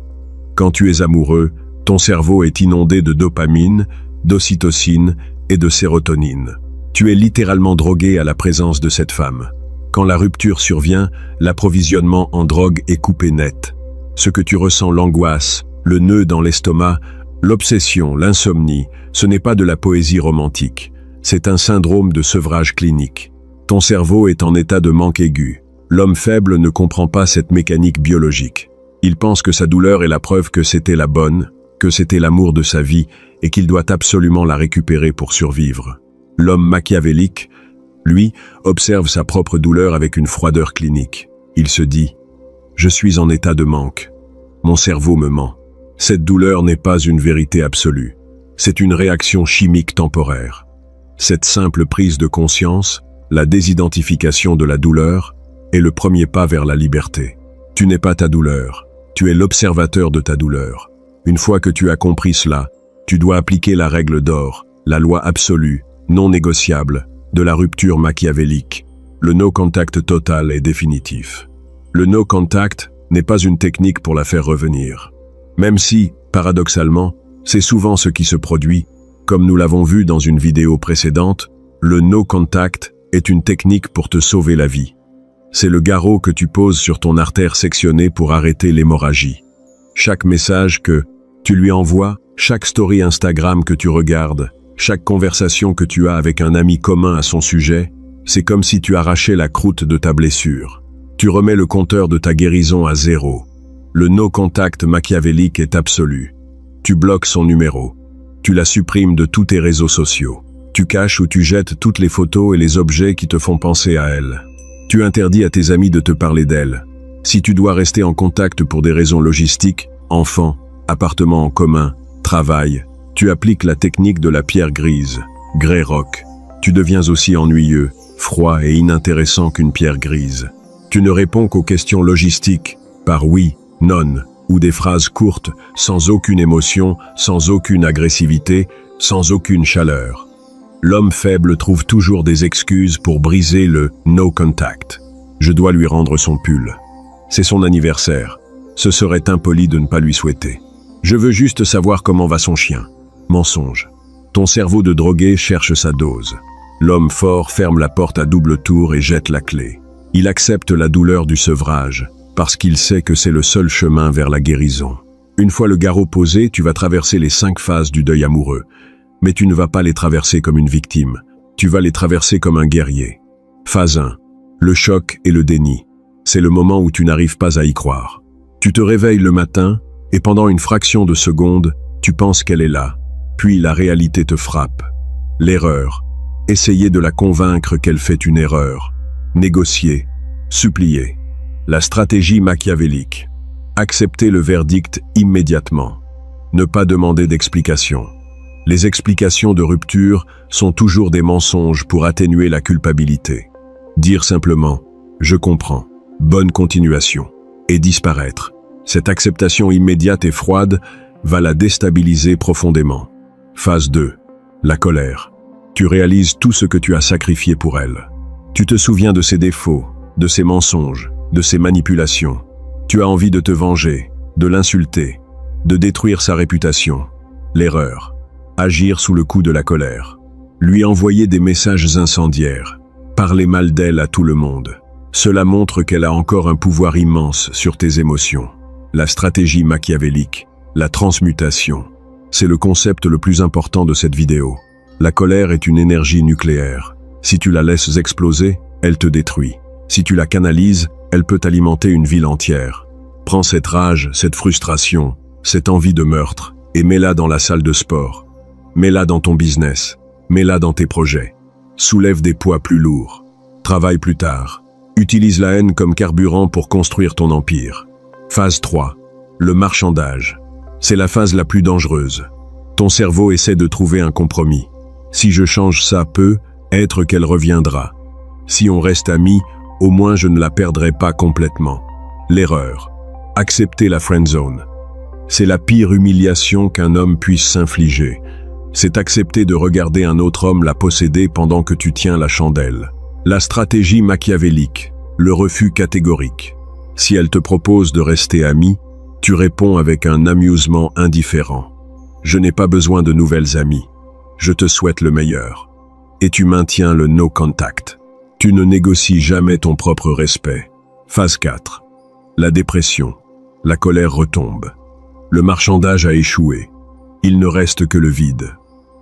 Quand tu es amoureux, ton cerveau est inondé de dopamine, d'ocytocine et de sérotonine. Tu es littéralement drogué à la présence de cette femme. Quand la rupture survient, l'approvisionnement en drogue est coupé net. Ce que tu ressens, l'angoisse, le nœud dans l'estomac, l'obsession, l'insomnie, ce n'est pas de la poésie romantique. C'est un syndrome de sevrage clinique. Ton cerveau est en état de manque aigu. L'homme faible ne comprend pas cette mécanique biologique. Il pense que sa douleur est la preuve que c'était la bonne, que c'était l'amour de sa vie et qu'il doit absolument la récupérer pour survivre. L'homme machiavélique, lui, observe sa propre douleur avec une froideur clinique. Il se dit « Je suis en état de manque. Mon cerveau me ment. Cette douleur n'est pas une vérité absolue. C'est une réaction chimique temporaire. » Cette simple prise de conscience, la désidentification de la douleur, est le premier pas vers la liberté. Tu n'es pas ta douleur, tu es l'observateur de ta douleur. Une fois que tu as compris cela, tu dois appliquer la règle d'or, la loi absolue, non négociable, de la rupture machiavélique. Le no-contact total et définitif. Le no-contact n'est pas une technique pour la faire revenir. Même si, paradoxalement, c'est souvent ce qui se produit, comme nous l'avons vu dans une vidéo précédente, le no-contact est une technique pour te sauver la vie. C'est le garrot que tu poses sur ton artère sectionnée pour arrêter l'hémorragie. Chaque message que tu lui envoies, chaque story Instagram que tu regardes, chaque conversation que tu as avec un ami commun à son sujet, c'est comme si tu arrachais la croûte de ta blessure. Tu remets le compteur de ta guérison à 0. Le no-contact machiavélique est absolu. Tu bloques son numéro. Tu la supprimes de tous tes réseaux sociaux. Tu caches ou tu jettes toutes les photos et les objets qui te font penser à elle. Tu interdis à tes amis de te parler d'elle. Si tu dois rester en contact pour des raisons logistiques, enfants, appartements en commun, travail, tu appliques la technique de la pierre grise, grey rock. Tu deviens aussi ennuyeux, froid et inintéressant qu'une pierre grise. Tu ne réponds qu'aux questions logistiques, par oui, non, ou des phrases courtes, sans aucune émotion, sans aucune agressivité, sans aucune chaleur. L'homme faible trouve toujours des excuses pour briser le « no contact ». Je dois lui rendre son pull. C'est son anniversaire. Ce serait impoli de ne pas lui souhaiter. Je veux juste savoir comment va son chien. Mensonge. Ton cerveau de drogué cherche sa dose. L'homme fort ferme la porte à double tour et jette la clé. Il accepte la douleur du sevrage, parce qu'il sait que c'est le seul chemin vers la guérison. Une fois le garrot posé, tu vas traverser les 5 phases du deuil amoureux. Mais tu ne vas pas les traverser comme une victime. Tu vas les traverser comme un guerrier. Phase 1. Le choc et le déni. C'est le moment où tu n'arrives pas à y croire. Tu te réveilles le matin, et pendant une fraction de seconde, tu penses qu'elle est là. Puis la réalité te frappe. L'erreur. Essayer de la convaincre qu'elle fait une erreur. Négocier. Supplier. La stratégie machiavélique. Accepter le verdict immédiatement. Ne pas demander d'explication. Les explications de rupture sont toujours des mensonges pour atténuer la culpabilité. Dire simplement « je comprends, bonne continuation » et disparaître. Cette acceptation immédiate et froide va la déstabiliser profondément. Phase 2. La colère. Tu réalises tout ce que tu as sacrifié pour elle. Tu te souviens de ses défauts, de ses mensonges, de ses manipulations. Tu as envie de te venger, de l'insulter, de détruire sa réputation. L'erreur. Agir sous le coup de la colère. Lui envoyer des messages incendiaires. Parler mal d'elle à tout le monde. Cela montre qu'elle a encore un pouvoir immense sur tes émotions. La stratégie machiavélique, la transmutation. C'est le concept le plus important de cette vidéo. La colère est une énergie nucléaire. Si tu la laisses exploser, elle te détruit. Si tu la canalises, elle peut alimenter une ville entière. Prends cette rage, cette frustration, cette envie de meurtre, et mets-la dans la salle de sport. Mets-la dans ton business. Mets-la dans tes projets. Soulève des poids plus lourds. Travaille plus tard. Utilise la haine comme carburant pour construire ton empire. Phase 3. Le marchandage. C'est la phase la plus dangereuse. Ton cerveau essaie de trouver un compromis. Si je change ça peut-être qu'elle reviendra. Si on reste amis, au moins je ne la perdrai pas complètement. L'erreur. Accepter la friendzone. C'est la pire humiliation qu'un homme puisse s'infliger. C'est accepter de regarder un autre homme la posséder pendant que tu tiens la chandelle. La stratégie machiavélique, le refus catégorique. Si elle te propose de rester ami, tu réponds avec un amusement indifférent. Je n'ai pas besoin de nouvelles amies. Je te souhaite le meilleur. Et tu maintiens le no contact. Tu ne négocies jamais ton propre respect. Phase 4. La dépression. La colère retombe. Le marchandage a échoué. Il ne reste que le vide.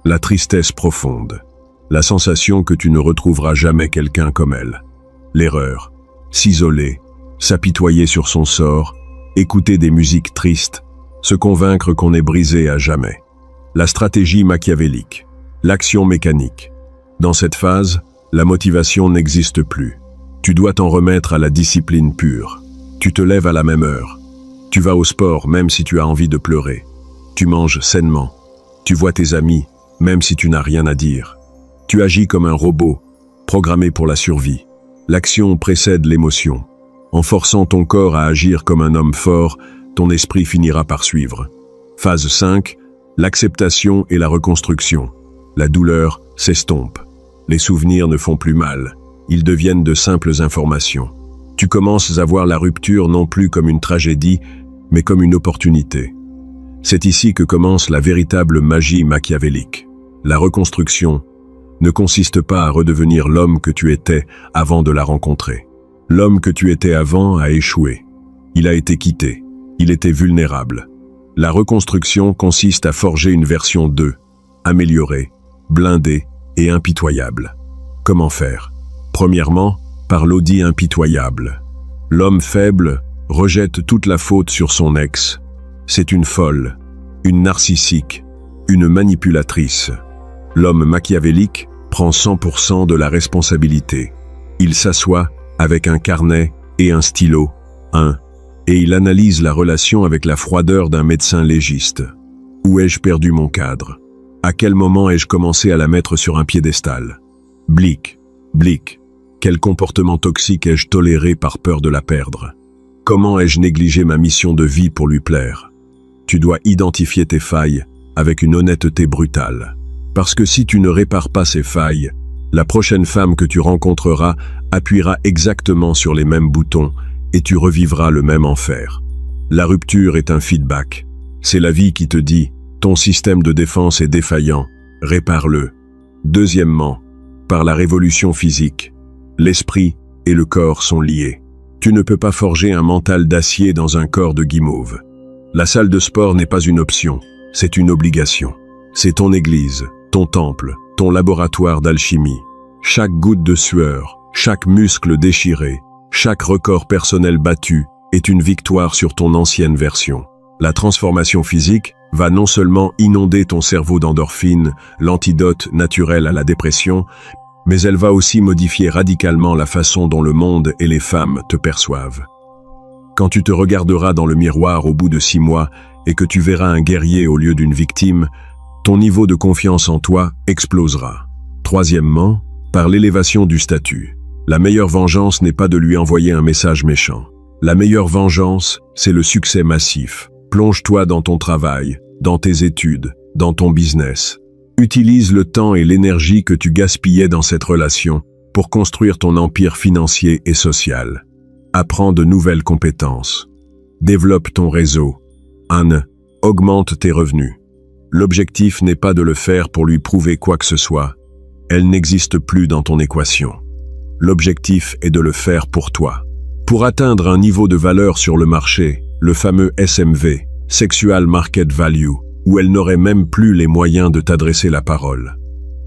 La tristesse profonde. La sensation que tu ne retrouveras jamais quelqu'un comme elle. L'erreur. S'isoler. S'apitoyer sur son sort. Écouter des musiques tristes. Se convaincre qu'on est brisé à jamais. La stratégie machiavélique. L'action mécanique. Dans cette phase, la motivation n'existe plus. Tu dois t'en remettre à la discipline pure. Tu te lèves à la même heure. Tu vas au sport même si tu as envie de pleurer. Tu manges sainement. Tu vois tes amis même si tu n'as rien à dire. Tu agis comme un robot, programmé pour la survie. L'action précède l'émotion. En forçant ton corps à agir comme un homme fort, ton esprit finira par suivre. Phase 5. L'acceptation et la reconstruction. La douleur s'estompe. Les souvenirs ne font plus mal. Ils deviennent de simples informations. Tu commences à voir la rupture non plus comme une tragédie, mais comme une opportunité. C'est ici que commence la véritable magie machiavélique. La reconstruction ne consiste pas à redevenir l'homme que tu étais avant de la rencontrer. L'homme que tu étais avant a échoué. Il a été quitté. Il était vulnérable. La reconstruction consiste à forger une version 2, améliorée, blindée et impitoyable. Comment faire? Premièrement, par l'audit impitoyable. L'homme faible rejette toute la faute sur son ex. C'est une folle, une narcissique, une manipulatrice. L'homme machiavélique prend 100% de la responsabilité. Il s'assoit avec un carnet et un stylo, et il analyse la relation avec la froideur d'un médecin légiste. Où ai-je perdu mon cadre? À quel moment ai-je commencé à la mettre sur un piédestal? Blic, blic. Quel comportement toxique ai-je toléré par peur de la perdre? Comment ai-je négligé ma mission de vie pour lui plaire? Tu dois identifier tes failles avec une honnêteté brutale. Parce que si tu ne répares pas ces failles, la prochaine femme que tu rencontreras appuiera exactement sur les mêmes boutons et tu revivras le même enfer. La rupture est un feedback. C'est la vie qui te dit « ton système de défense est défaillant, répare-le ». Deuxièmement, par la révolution physique. L'esprit et le corps sont liés. Tu ne peux pas forger un mental d'acier dans un corps de guimauve. La salle de sport n'est pas une option, c'est une obligation. C'est ton église, ton temple, ton laboratoire d'alchimie. Chaque goutte de sueur, chaque muscle déchiré, chaque record personnel battu est une victoire sur ton ancienne version. La transformation physique va non seulement inonder ton cerveau d'endorphines, l'antidote naturel à la dépression, mais elle va aussi modifier radicalement la façon dont le monde et les femmes te perçoivent. Quand tu te regarderas dans le miroir au bout de 6 mois et que tu verras un guerrier au lieu d'une victime, ton niveau de confiance en toi explosera. Troisièmement, par l'élévation du statut. La meilleure vengeance n'est pas de lui envoyer un message méchant. La meilleure vengeance, c'est le succès massif. Plonge-toi dans ton travail, dans tes études, dans ton business. Utilise le temps et l'énergie que tu gaspillais dans cette relation pour construire ton empire financier et social. Apprends de nouvelles compétences. Développe ton réseau. Augmente tes revenus. L'objectif n'est pas de le faire pour lui prouver quoi que ce soit. Elle n'existe plus dans ton équation. L'objectif est de le faire pour toi. Pour atteindre un niveau de valeur sur le marché, le fameux SMV, Sexual Market Value, où elle n'aurait même plus les moyens de t'adresser la parole.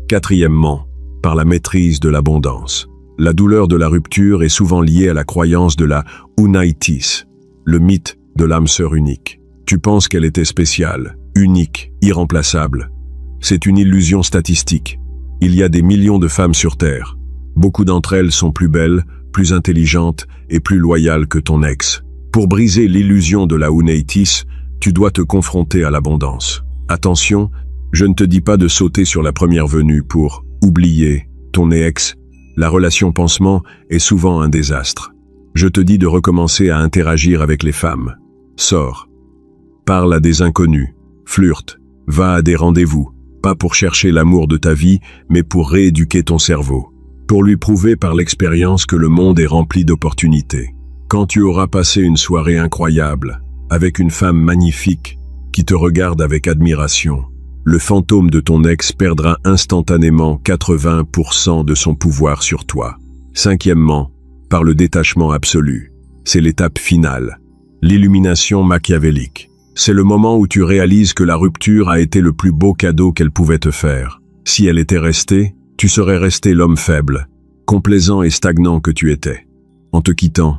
Quatrièmement, par la maîtrise de l'abondance. La douleur de la rupture est souvent liée à la croyance de la Unaitis, le mythe de l'âme sœur unique. Tu penses qu'elle était spéciale, unique, irremplaçable. C'est une illusion statistique. Il y a des millions de femmes sur Terre. Beaucoup d'entre elles sont plus belles, plus intelligentes et plus loyales que ton ex. Pour briser l'illusion de la Unaitis, tu dois te confronter à l'abondance. Attention, je ne te dis pas de sauter sur la première venue pour oublier ton ex. La relation pansement est souvent un désastre. Je te dis de recommencer à interagir avec les femmes. Sors. Parle à des inconnus. Flirte. Va à des rendez-vous. Pas pour chercher l'amour de ta vie, mais pour rééduquer ton cerveau. Pour lui prouver par l'expérience que le monde est rempli d'opportunités. Quand tu auras passé une soirée incroyable, avec une femme magnifique qui te regarde avec admiration, le fantôme de ton ex perdra instantanément 80% de son pouvoir sur toi. Cinquièmement, par le détachement absolu. C'est l'étape finale. L'illumination machiavélique. C'est le moment où tu réalises que la rupture a été le plus beau cadeau qu'elle pouvait te faire. Si elle était restée, tu serais resté l'homme faible, complaisant et stagnant que tu étais. En te quittant,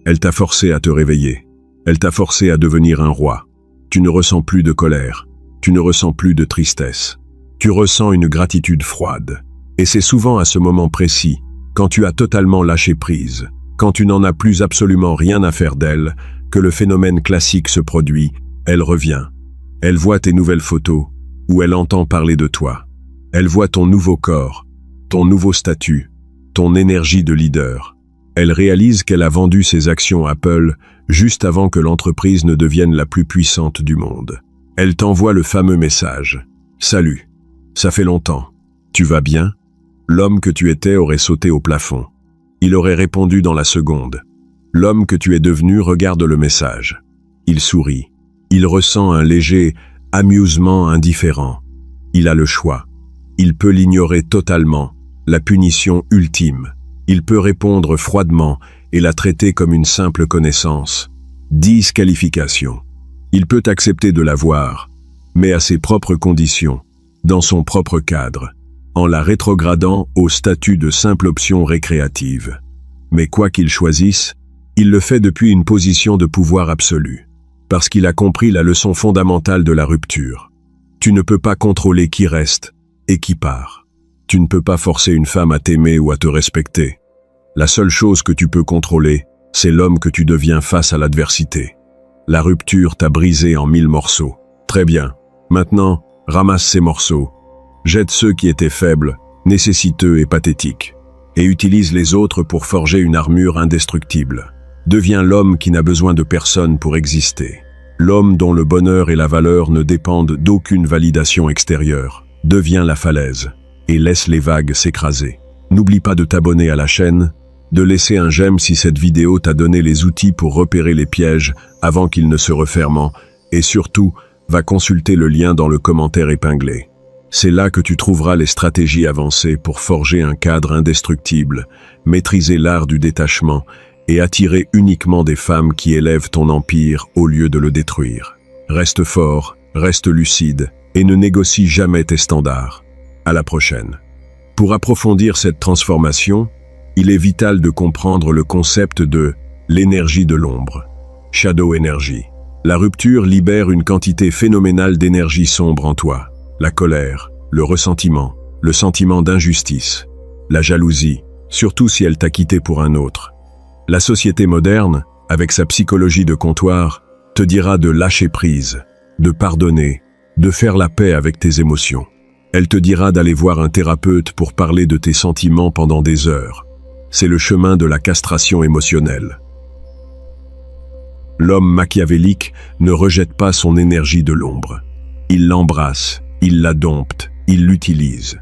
elle t'a forcé à te réveiller. Elle t'a forcé à devenir un roi. Tu ne ressens plus de colère. Tu ne ressens plus de tristesse. Tu ressens une gratitude froide. Et c'est souvent à ce moment précis, quand tu as totalement lâché prise, quand tu n'en as plus absolument rien à faire d'elle, que le phénomène classique se produit. Elle revient. Elle voit tes nouvelles photos, ou elle entend parler de toi. Elle voit ton nouveau corps, ton nouveau statut, ton énergie de leader. Elle réalise qu'elle a vendu ses actions Apple juste avant que l'entreprise ne devienne la plus puissante du monde. Elle t'envoie le fameux message. « Salut, ça fait longtemps. Tu vas bien ?» L'homme que tu étais aurait sauté au plafond. Il aurait répondu dans la seconde. L'homme que tu es devenu regarde le message. Il sourit. Il ressent un léger amusement indifférent. Il a le choix. Il peut l'ignorer totalement, la punition ultime. Il peut répondre froidement et la traiter comme une simple connaissance. Disqualification. Il peut accepter de la voir, mais à ses propres conditions, dans son propre cadre, en la rétrogradant au statut de simple option récréative. Mais quoi qu'il choisisse, il le fait depuis une position de pouvoir absolu, parce qu'il a compris la leçon fondamentale de la rupture. Tu ne peux pas contrôler qui reste et qui part. Tu ne peux pas forcer une femme à t'aimer ou à te respecter. La seule chose que tu peux contrôler, c'est l'homme que tu deviens face à l'adversité. La rupture t'a brisé en 1000 morceaux. Très bien. Maintenant, ramasse ces morceaux. Jette ceux qui étaient faibles, nécessiteux et pathétiques. et utilise les autres pour forger une armure indestructible. Deviens l'homme qui n'a besoin de personne pour exister. L'homme dont le bonheur et la valeur ne dépendent d'aucune validation extérieure. Deviens la falaise et laisse les vagues s'écraser. N'oublie pas de t'abonner à la chaîne, de laisser un j'aime si cette vidéo t'a donné les outils pour repérer les pièges avant qu'ils ne se referment, et surtout, va consulter le lien dans le commentaire épinglé. C'est là que tu trouveras les stratégies avancées pour forger un cadre indestructible, maîtriser l'art du détachement et attirer uniquement des femmes qui élèvent ton empire au lieu de le détruire. Reste fort, reste lucide et ne négocie jamais tes standards. À la prochaine. Pour approfondir cette transformation, il est vital de comprendre le concept de l'énergie de l'ombre. Shadow Energy. La rupture libère une quantité phénoménale d'énergie sombre en toi. La colère, le ressentiment, le sentiment d'injustice, la jalousie, surtout si elle t'a quitté pour un autre. La société moderne, avec sa psychologie de comptoir, te dira de lâcher prise, de pardonner, de faire la paix avec tes émotions. Elle te dira d'aller voir un thérapeute pour parler de tes sentiments pendant des heures. C'est le chemin de la castration émotionnelle. L'homme machiavélique ne rejette pas son énergie de l'ombre. Il l'embrasse, il la dompte, il l'utilise.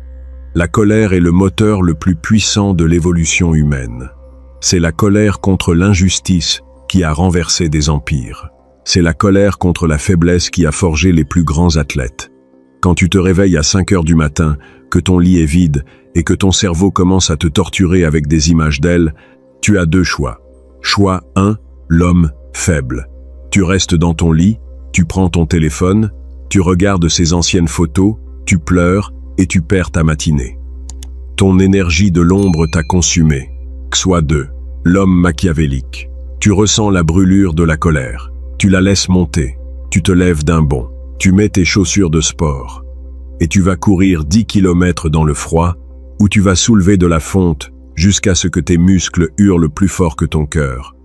La colère est le moteur le plus puissant de l'évolution humaine. C'est la colère contre l'injustice qui a renversé des empires. C'est la colère contre la faiblesse qui a forgé les plus grands athlètes. Quand tu te réveilles à 5 heures du matin, que ton lit est vide et que ton cerveau commence à te torturer avec des images d'elle, tu as deux choix. Choix 1, l'homme faible. Tu restes dans ton lit, tu prends ton téléphone, tu regardes ses anciennes photos, tu pleures et tu perds ta matinée. Ton énergie de l'ombre t'a consumé. Choix 2, l'homme machiavélique. Tu ressens la brûlure de la colère. Tu la laisses monter. Tu te lèves d'un bond. Tu mets tes chaussures de sport. Et tu vas courir 10 km dans le froid, où tu vas soulever de la fonte jusqu'à ce que tes muscles hurlent plus fort que ton cœur.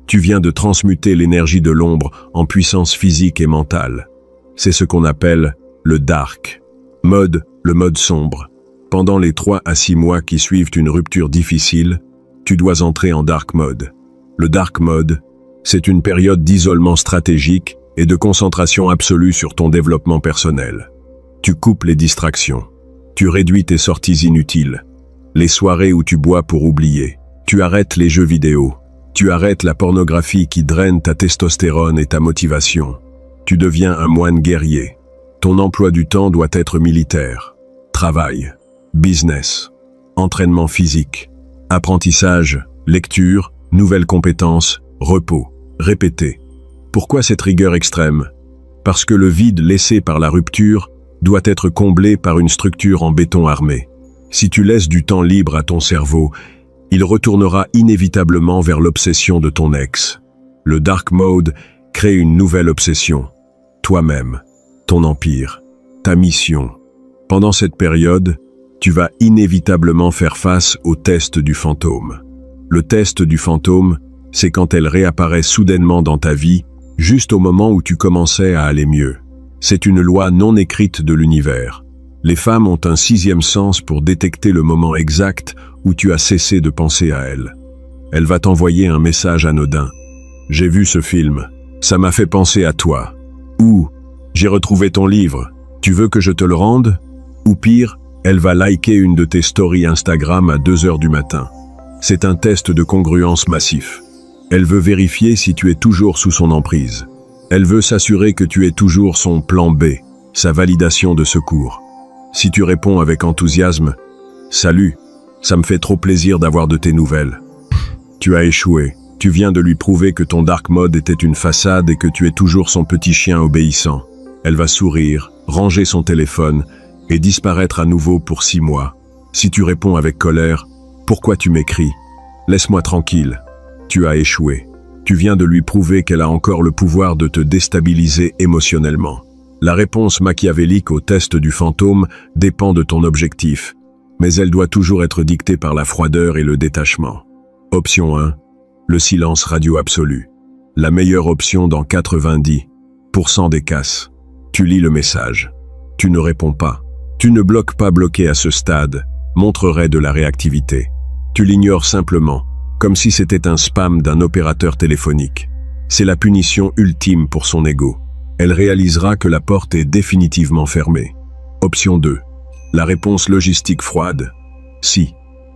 Tu viens de transmuter l'énergie de l'ombre en puissance physique et mentale. C'est ce qu'on appelle le dark mode, le mode sombre. Pendant les 3 à 6 mois qui suivent une rupture difficile, tu dois entrer en dark mode. Le dark mode, c'est une période d'isolement stratégique et de concentration absolue sur ton développement personnel. Tu coupes les distractions. Tu réduis tes sorties inutiles. Les soirées où tu bois pour oublier. Tu arrêtes les jeux vidéo. Tu arrêtes la pornographie qui draine ta testostérone et ta motivation. Tu deviens un moine guerrier. Ton emploi du temps doit être militaire. Travail, business, entraînement physique, apprentissage, lecture, nouvelles compétences, repos, répéter. Pourquoi cette rigueur extrême? Parce que le vide laissé par la rupture doit être comblé par une structure en béton armé. Si tu laisses du temps libre à ton cerveau, il retournera inévitablement vers l'obsession de ton ex. Le dark mode crée une nouvelle obsession. Toi-même, ton empire, ta mission. Pendant cette période, tu vas inévitablement faire face au test du fantôme. Le test du fantôme, c'est quand elle réapparaît soudainement dans ta vie, juste au moment où tu commençais à aller mieux. C'est une loi non écrite de l'univers. Les femmes ont un 6e sens pour détecter le moment exact où tu as cessé de penser à elle. Elle va t'envoyer un message anodin. « J'ai vu ce film. Ça m'a fait penser à toi. » Ou « J'ai retrouvé ton livre. Tu veux que je te le rende ?» Ou pire, elle va liker une de tes stories Instagram à 2 heures du matin. C'est un test de congruence massif. Elle veut vérifier si tu es toujours sous son emprise. Elle veut s'assurer que tu es toujours son plan B, sa validation de secours. Si tu réponds avec enthousiasme « Salut, ça me fait trop plaisir d'avoir de tes nouvelles », tu as échoué. Tu viens de lui prouver que ton dark mode était une façade et que tu es toujours son petit chien obéissant. Elle va sourire, ranger son téléphone et disparaître à nouveau pour 6 mois. Si tu réponds avec colère « Pourquoi tu m'écris ? Laisse-moi tranquille », tu as échoué. Tu viens de lui prouver qu'elle a encore le pouvoir de te déstabiliser émotionnellement. La réponse machiavélique au test du fantôme dépend de ton objectif, mais elle doit toujours être dictée par la froideur et le détachement. Option 1. Le silence radio absolu. La meilleure option dans 90% des cas. Tu lis le message. Tu ne réponds pas. Tu ne bloques pas. Bloqué à ce stade montrerait de la réactivité. Tu l'ignores simplement, comme si c'était un spam d'un opérateur téléphonique. C'est la punition ultime pour son ego. Elle réalisera que la porte est définitivement fermée. Option 2. La réponse logistique froide. Si.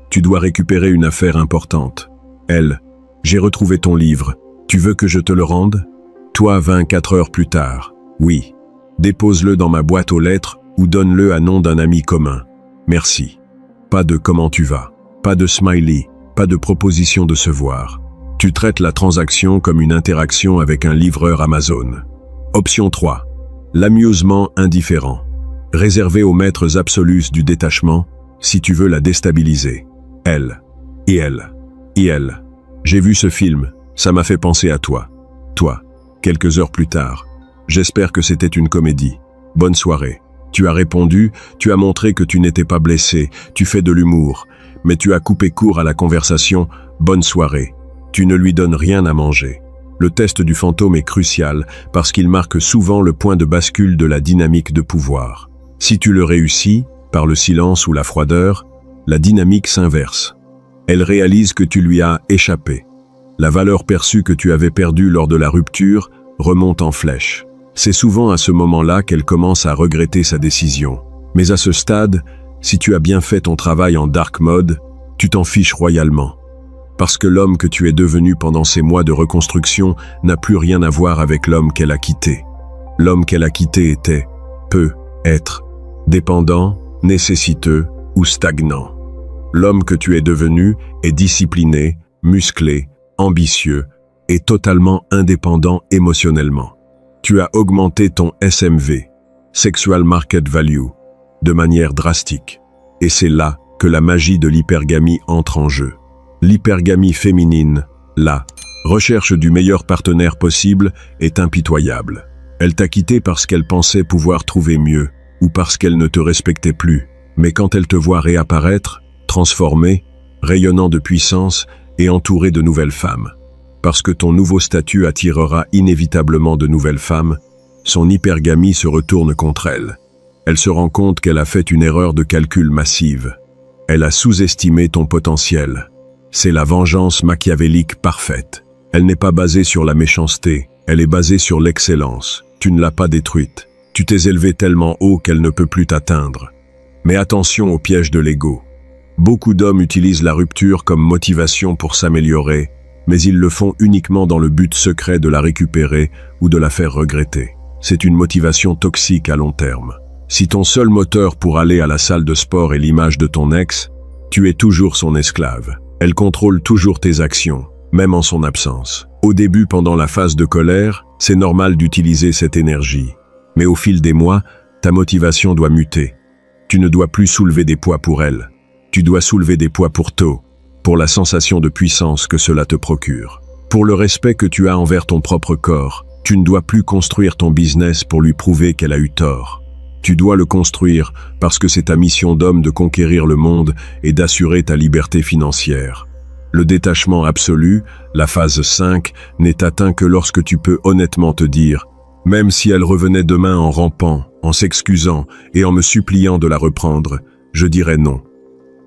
Tu dois récupérer une affaire importante. Elle. J'ai retrouvé ton livre. Tu veux que je te le rende? Toi, 24 heures plus tard. Oui. Dépose-le dans ma boîte aux lettres ou donne-le à nom d'un ami commun. Merci. Pas de comment tu vas. Pas de smiley. Pas de proposition de se voir. Tu traites la transaction comme une interaction avec un livreur Amazon. Option 3. L'amusement indifférent. Réservé aux maîtres absolus du détachement, si tu veux la déstabiliser. Elle. Et elle. Et elle. J'ai vu ce film, ça m'a fait penser à toi. Toi. Quelques heures plus tard. J'espère que c'était une comédie. Bonne soirée. Tu as répondu, tu as montré que tu n'étais pas blessé, tu fais de l'humour, mais tu as coupé court à la conversation. Bonne soirée. Tu ne lui donnes rien à manger. Le test du fantôme est crucial parce qu'il marque souvent le point de bascule de la dynamique de pouvoir. Si tu le réussis, par le silence ou la froideur, la dynamique s'inverse. Elle réalise que tu lui as échappé. La valeur perçue que tu avais perdue lors de la rupture remonte en flèche. C'est souvent à ce moment-là qu'elle commence à regretter sa décision. Mais à ce stade, si tu as bien fait ton travail en dark mode, tu t'en fiches royalement. Parce que l'homme que tu es devenu pendant ces mois de reconstruction n'a plus rien à voir avec l'homme qu'elle a quitté. L'homme qu'elle a quitté était, peut être, dépendant, nécessiteux ou stagnant. L'homme que tu es devenu est discipliné, musclé, ambitieux et totalement indépendant émotionnellement. Tu as augmenté ton SMV, Sexual Market Value, de manière drastique. Et c'est là que la magie de l'hypergamie entre en jeu. L'hypergamie féminine, la recherche du meilleur partenaire possible, est impitoyable. Elle t'a quitté parce qu'elle pensait pouvoir trouver mieux, ou parce qu'elle ne te respectait plus. Mais quand elle te voit réapparaître, transformée, rayonnant de puissance et entourée de nouvelles femmes, parce que ton nouveau statut attirera inévitablement de nouvelles femmes, son hypergamie se retourne contre elle. Elle se rend compte qu'elle a fait une erreur de calcul massive. Elle a sous-estimé ton potentiel. C'est la vengeance machiavélique parfaite. Elle n'est pas basée sur la méchanceté, elle est basée sur l'excellence. Tu ne l'as pas détruite. Tu t'es élevé tellement haut qu'elle ne peut plus t'atteindre. Mais attention au piège de l'ego. Beaucoup d'hommes utilisent la rupture comme motivation pour s'améliorer, mais ils le font uniquement dans le but secret de la récupérer ou de la faire regretter. C'est une motivation toxique à long terme. Si ton seul moteur pour aller à la salle de sport est l'image de ton ex, tu es toujours son esclave. Elle contrôle toujours tes actions, même en son absence. Au début, pendant la phase de colère, c'est normal d'utiliser cette énergie. Mais au fil des mois, ta motivation doit muter. Tu ne dois plus soulever des poids pour elle. Tu dois soulever des poids pour toi, pour la sensation de puissance que cela te procure. Pour le respect que tu as envers ton propre corps, tu ne dois plus construire ton business pour lui prouver qu'elle a eu tort. Tu dois le construire parce que c'est ta mission d'homme de conquérir le monde et d'assurer ta liberté financière. Le détachement absolu, la phase 5, n'est atteint que lorsque tu peux honnêtement te dire « Même si elle revenait demain en rampant, en s'excusant et en me suppliant de la reprendre, je dirais non. »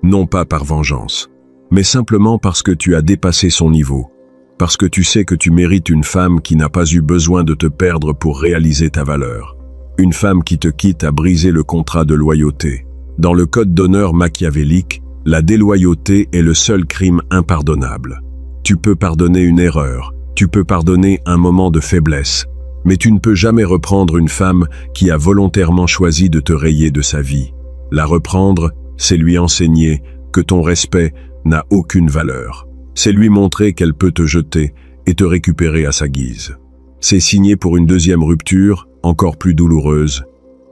Non pas par vengeance, mais simplement parce que tu as dépassé son niveau. Parce que tu sais que tu mérites une femme qui n'a pas eu besoin de te perdre pour réaliser ta valeur. Une femme qui te quitte a brisé le contrat de loyauté. Dans le code d'honneur machiavélique, la déloyauté est le seul crime impardonnable. Tu peux pardonner une erreur, tu peux pardonner un moment de faiblesse, mais tu ne peux jamais reprendre une femme qui a volontairement choisi de te rayer de sa vie. La reprendre, c'est lui enseigner que ton respect n'a aucune valeur. C'est lui montrer qu'elle peut te jeter et te récupérer à sa guise. C'est signer pour une deuxième rupture, encore plus douloureuse.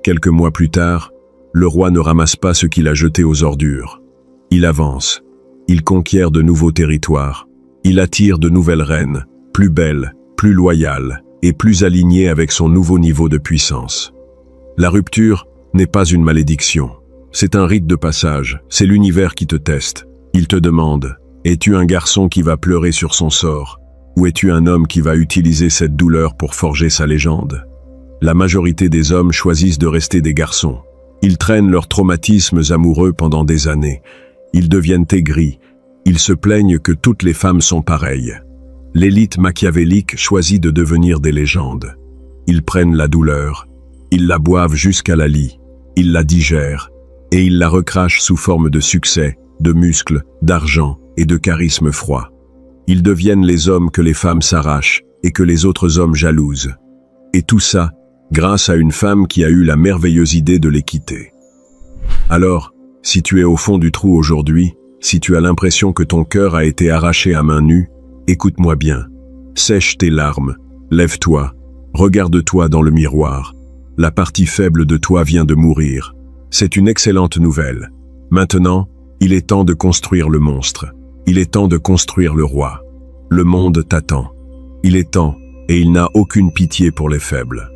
Quelques mois plus tard, le roi ne ramasse pas ce qu'il a jeté aux ordures. Il avance, il conquiert de nouveaux territoires, il attire de nouvelles reines, plus belles, plus loyales et plus alignées avec son nouveau niveau de puissance. La rupture n'est pas une malédiction, c'est un rite de passage, c'est l'univers qui te teste. Il te demande, es-tu un garçon qui va pleurer sur son sort, ou es-tu un homme qui va utiliser cette douleur pour forger sa légende? La majorité des hommes choisissent de rester des garçons. Ils traînent leurs traumatismes amoureux pendant des années. Ils deviennent aigris, Ils se plaignent que toutes les femmes sont pareilles. L'élite machiavélique choisit de devenir des légendes. Ils prennent la douleur, ils la boivent jusqu'à la lie, ils la digèrent, et ils la recrachent sous forme de succès, de muscles, d'argent et de charisme froid. Ils deviennent les hommes que les femmes s'arrachent et que les autres hommes jalousent. Et tout ça, grâce à une femme qui a eu la merveilleuse idée de les quitter. Alors, si tu es au fond du trou aujourd'hui, si tu as l'impression que ton cœur a été arraché à main nue, écoute-moi bien. Sèche tes larmes, lève-toi, regarde-toi dans le miroir. La partie faible de toi vient de mourir. C'est une excellente nouvelle. Maintenant, il est temps de construire le monstre. Il est temps de construire le roi. Le monde t'attend. Il est temps, et il n'a aucune pitié pour les faibles.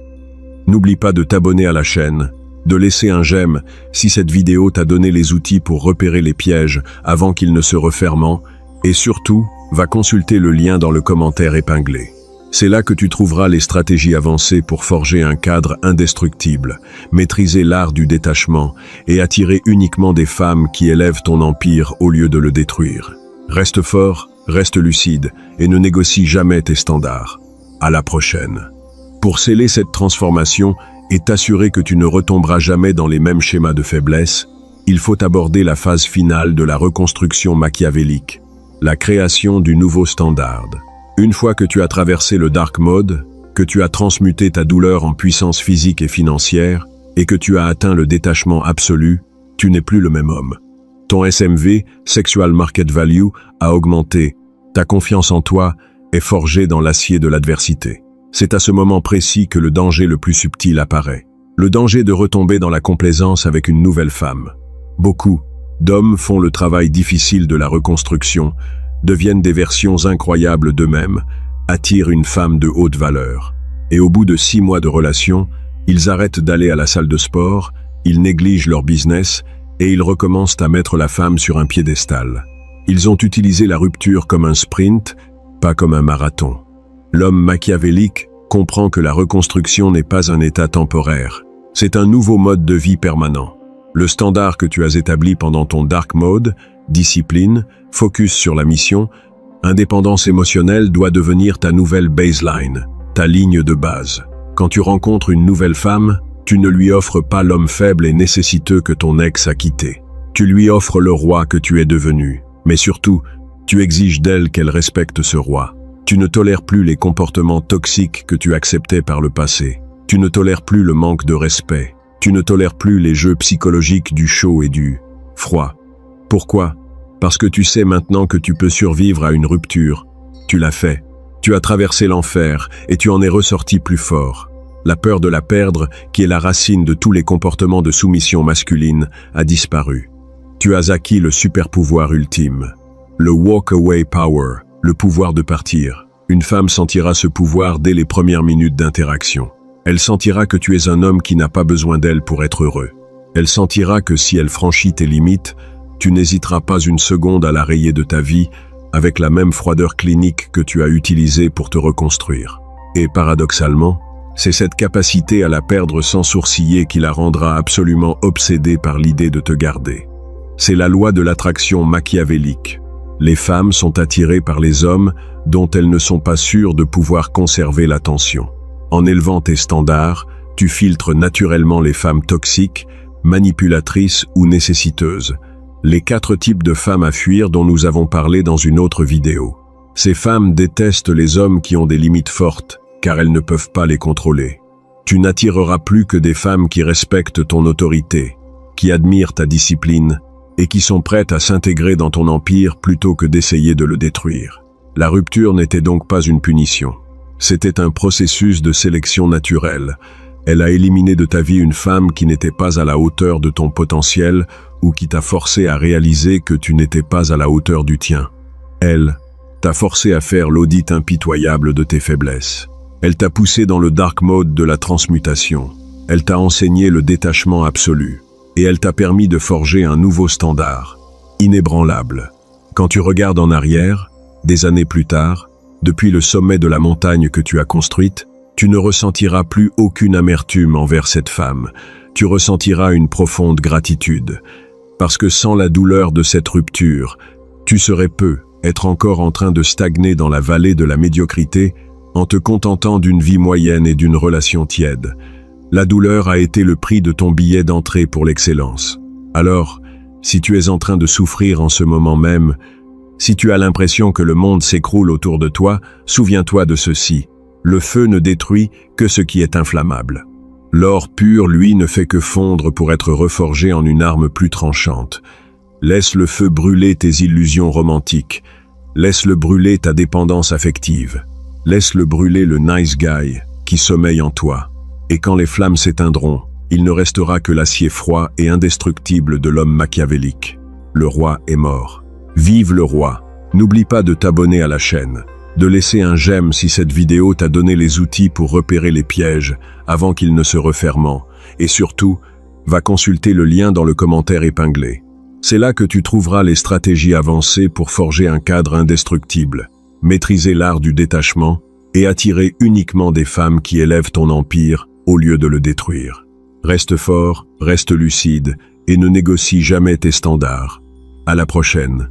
N'oublie pas de t'abonner à la chaîne, de laisser un j'aime si cette vidéo t'a donné les outils pour repérer les pièges avant qu'ils ne se referment, et surtout, va consulter le lien dans le commentaire épinglé. C'est là que tu trouveras les stratégies avancées pour forger un cadre indestructible, maîtriser l'art du détachement et attirer uniquement des femmes qui élèvent ton empire au lieu de le détruire. Reste fort, reste lucide et ne négocie jamais tes standards. À la prochaine. Pour sceller cette transformation et t'assurer que tu ne retomberas jamais dans les mêmes schémas de faiblesse, il faut aborder la phase finale de la reconstruction machiavélique, la création du nouveau standard. Une fois que tu as traversé le dark mode, que tu as transmuté ta douleur en puissance physique et financière, et que tu as atteint le détachement absolu, tu n'es plus le même homme. Ton SMV, Sexual Market Value, a augmenté. Ta confiance en toi est forgée dans l'acier de l'adversité. C'est à ce moment précis que le danger le plus subtil apparaît. Le danger de retomber dans la complaisance avec une nouvelle femme. Beaucoup d'hommes font le travail difficile de la reconstruction, deviennent des versions incroyables d'eux-mêmes, attirent une femme de haute valeur. Et au bout de 6 mois de relation, ils arrêtent d'aller à la salle de sport, ils négligent leur business et ils recommencent à mettre la femme sur un piédestal. Ils ont utilisé la rupture comme un sprint, pas comme un marathon. L'homme machiavélique comprend que la reconstruction n'est pas un état temporaire. C'est un nouveau mode de vie permanent. Le standard que tu as établi pendant ton dark mode, discipline, focus sur la mission, indépendance émotionnelle doit devenir ta nouvelle baseline, ta ligne de base. Quand tu rencontres une nouvelle femme, tu ne lui offres pas l'homme faible et nécessiteux que ton ex a quitté. Tu lui offres le roi que tu es devenu. Mais surtout, tu exiges d'elle qu'elle respecte ce roi. Tu ne tolères plus les comportements toxiques que tu acceptais par le passé. Tu ne tolères plus le manque de respect. Tu ne tolères plus les jeux psychologiques du chaud et du froid. Pourquoi? Parce que tu sais maintenant que tu peux survivre à une rupture. Tu l'as fait. Tu as traversé l'enfer et tu en es ressorti plus fort. La peur de la perdre, qui est la racine de tous les comportements de soumission masculine, a disparu. Tu as acquis le super-pouvoir ultime. Le walk-away power, le pouvoir de partir. Une femme sentira ce pouvoir dès les premières minutes d'interaction. Elle sentira que tu es un homme qui n'a pas besoin d'elle pour être heureux. Elle sentira que si elle franchit tes limites, tu n'hésiteras pas une seconde à la rayer de ta vie avec la même froideur clinique que tu as utilisée pour te reconstruire. Et paradoxalement, c'est cette capacité à la perdre sans sourciller qui la rendra absolument obsédée par l'idée de te garder. C'est la loi de l'attraction machiavélique. Les femmes sont attirées par les hommes dont elles ne sont pas sûres de pouvoir conserver l'attention. En élevant tes standards, tu filtres naturellement les femmes toxiques, manipulatrices ou nécessiteuses. Les 4 types de femmes à fuir dont nous avons parlé dans une autre vidéo. Ces femmes détestent les hommes qui ont des limites fortes, car elles ne peuvent pas les contrôler. Tu n'attireras plus que des femmes qui respectent ton autorité, qui admirent ta discipline et qui sont prêtes à s'intégrer dans ton empire plutôt que d'essayer de le détruire. La rupture n'était donc pas une punition. C'était un processus de sélection naturelle. Elle a éliminé de ta vie une femme qui n'était pas à la hauteur de ton potentiel ou qui t'a forcé à réaliser que tu n'étais pas à la hauteur du tien. Elle t'a forcé à faire l'audit impitoyable de tes faiblesses. Elle t'a poussé dans le dark mode de la transmutation. Elle t'a enseigné le détachement absolu. Et elle t'a permis de forger un nouveau standard, inébranlable. Quand tu regardes en arrière, des années plus tard, depuis le sommet de la montagne que tu as construite, tu ne ressentiras plus aucune amertume envers cette femme. Tu ressentiras une profonde gratitude. Parce que sans la douleur de cette rupture, Tu serais peu, être encore en train de stagner dans la vallée de la médiocrité en te contentant d'une vie moyenne et d'une relation tiède. La douleur a été le prix de ton billet d'entrée pour l'excellence. Alors, si tu es en train de souffrir en ce moment même, si tu as l'impression que le monde s'écroule autour de toi, souviens-toi de ceci. Le feu ne détruit que ce qui est inflammable. L'or pur, lui, ne fait que fondre pour être reforgé en une arme plus tranchante. Laisse le feu brûler tes illusions romantiques. Laisse-le brûler ta dépendance affective. Laisse-le brûler le nice guy qui sommeille en toi. Et quand les flammes s'éteindront, il ne restera que l'acier froid et indestructible de l'homme machiavélique. Le roi est mort. Vive le roi. N'oublie pas de t'abonner à la chaîne, de laisser un j'aime si cette vidéo t'a donné les outils pour repérer les pièges avant qu'ils ne se referment. Et surtout, va consulter le lien dans le commentaire épinglé. C'est là que tu trouveras les stratégies avancées pour forger un cadre indestructible, maîtriser l'art du détachement et attirer uniquement des femmes qui élèvent ton empire au lieu de le détruire. Reste fort, reste lucide et ne négocie jamais tes standards. À la prochaine.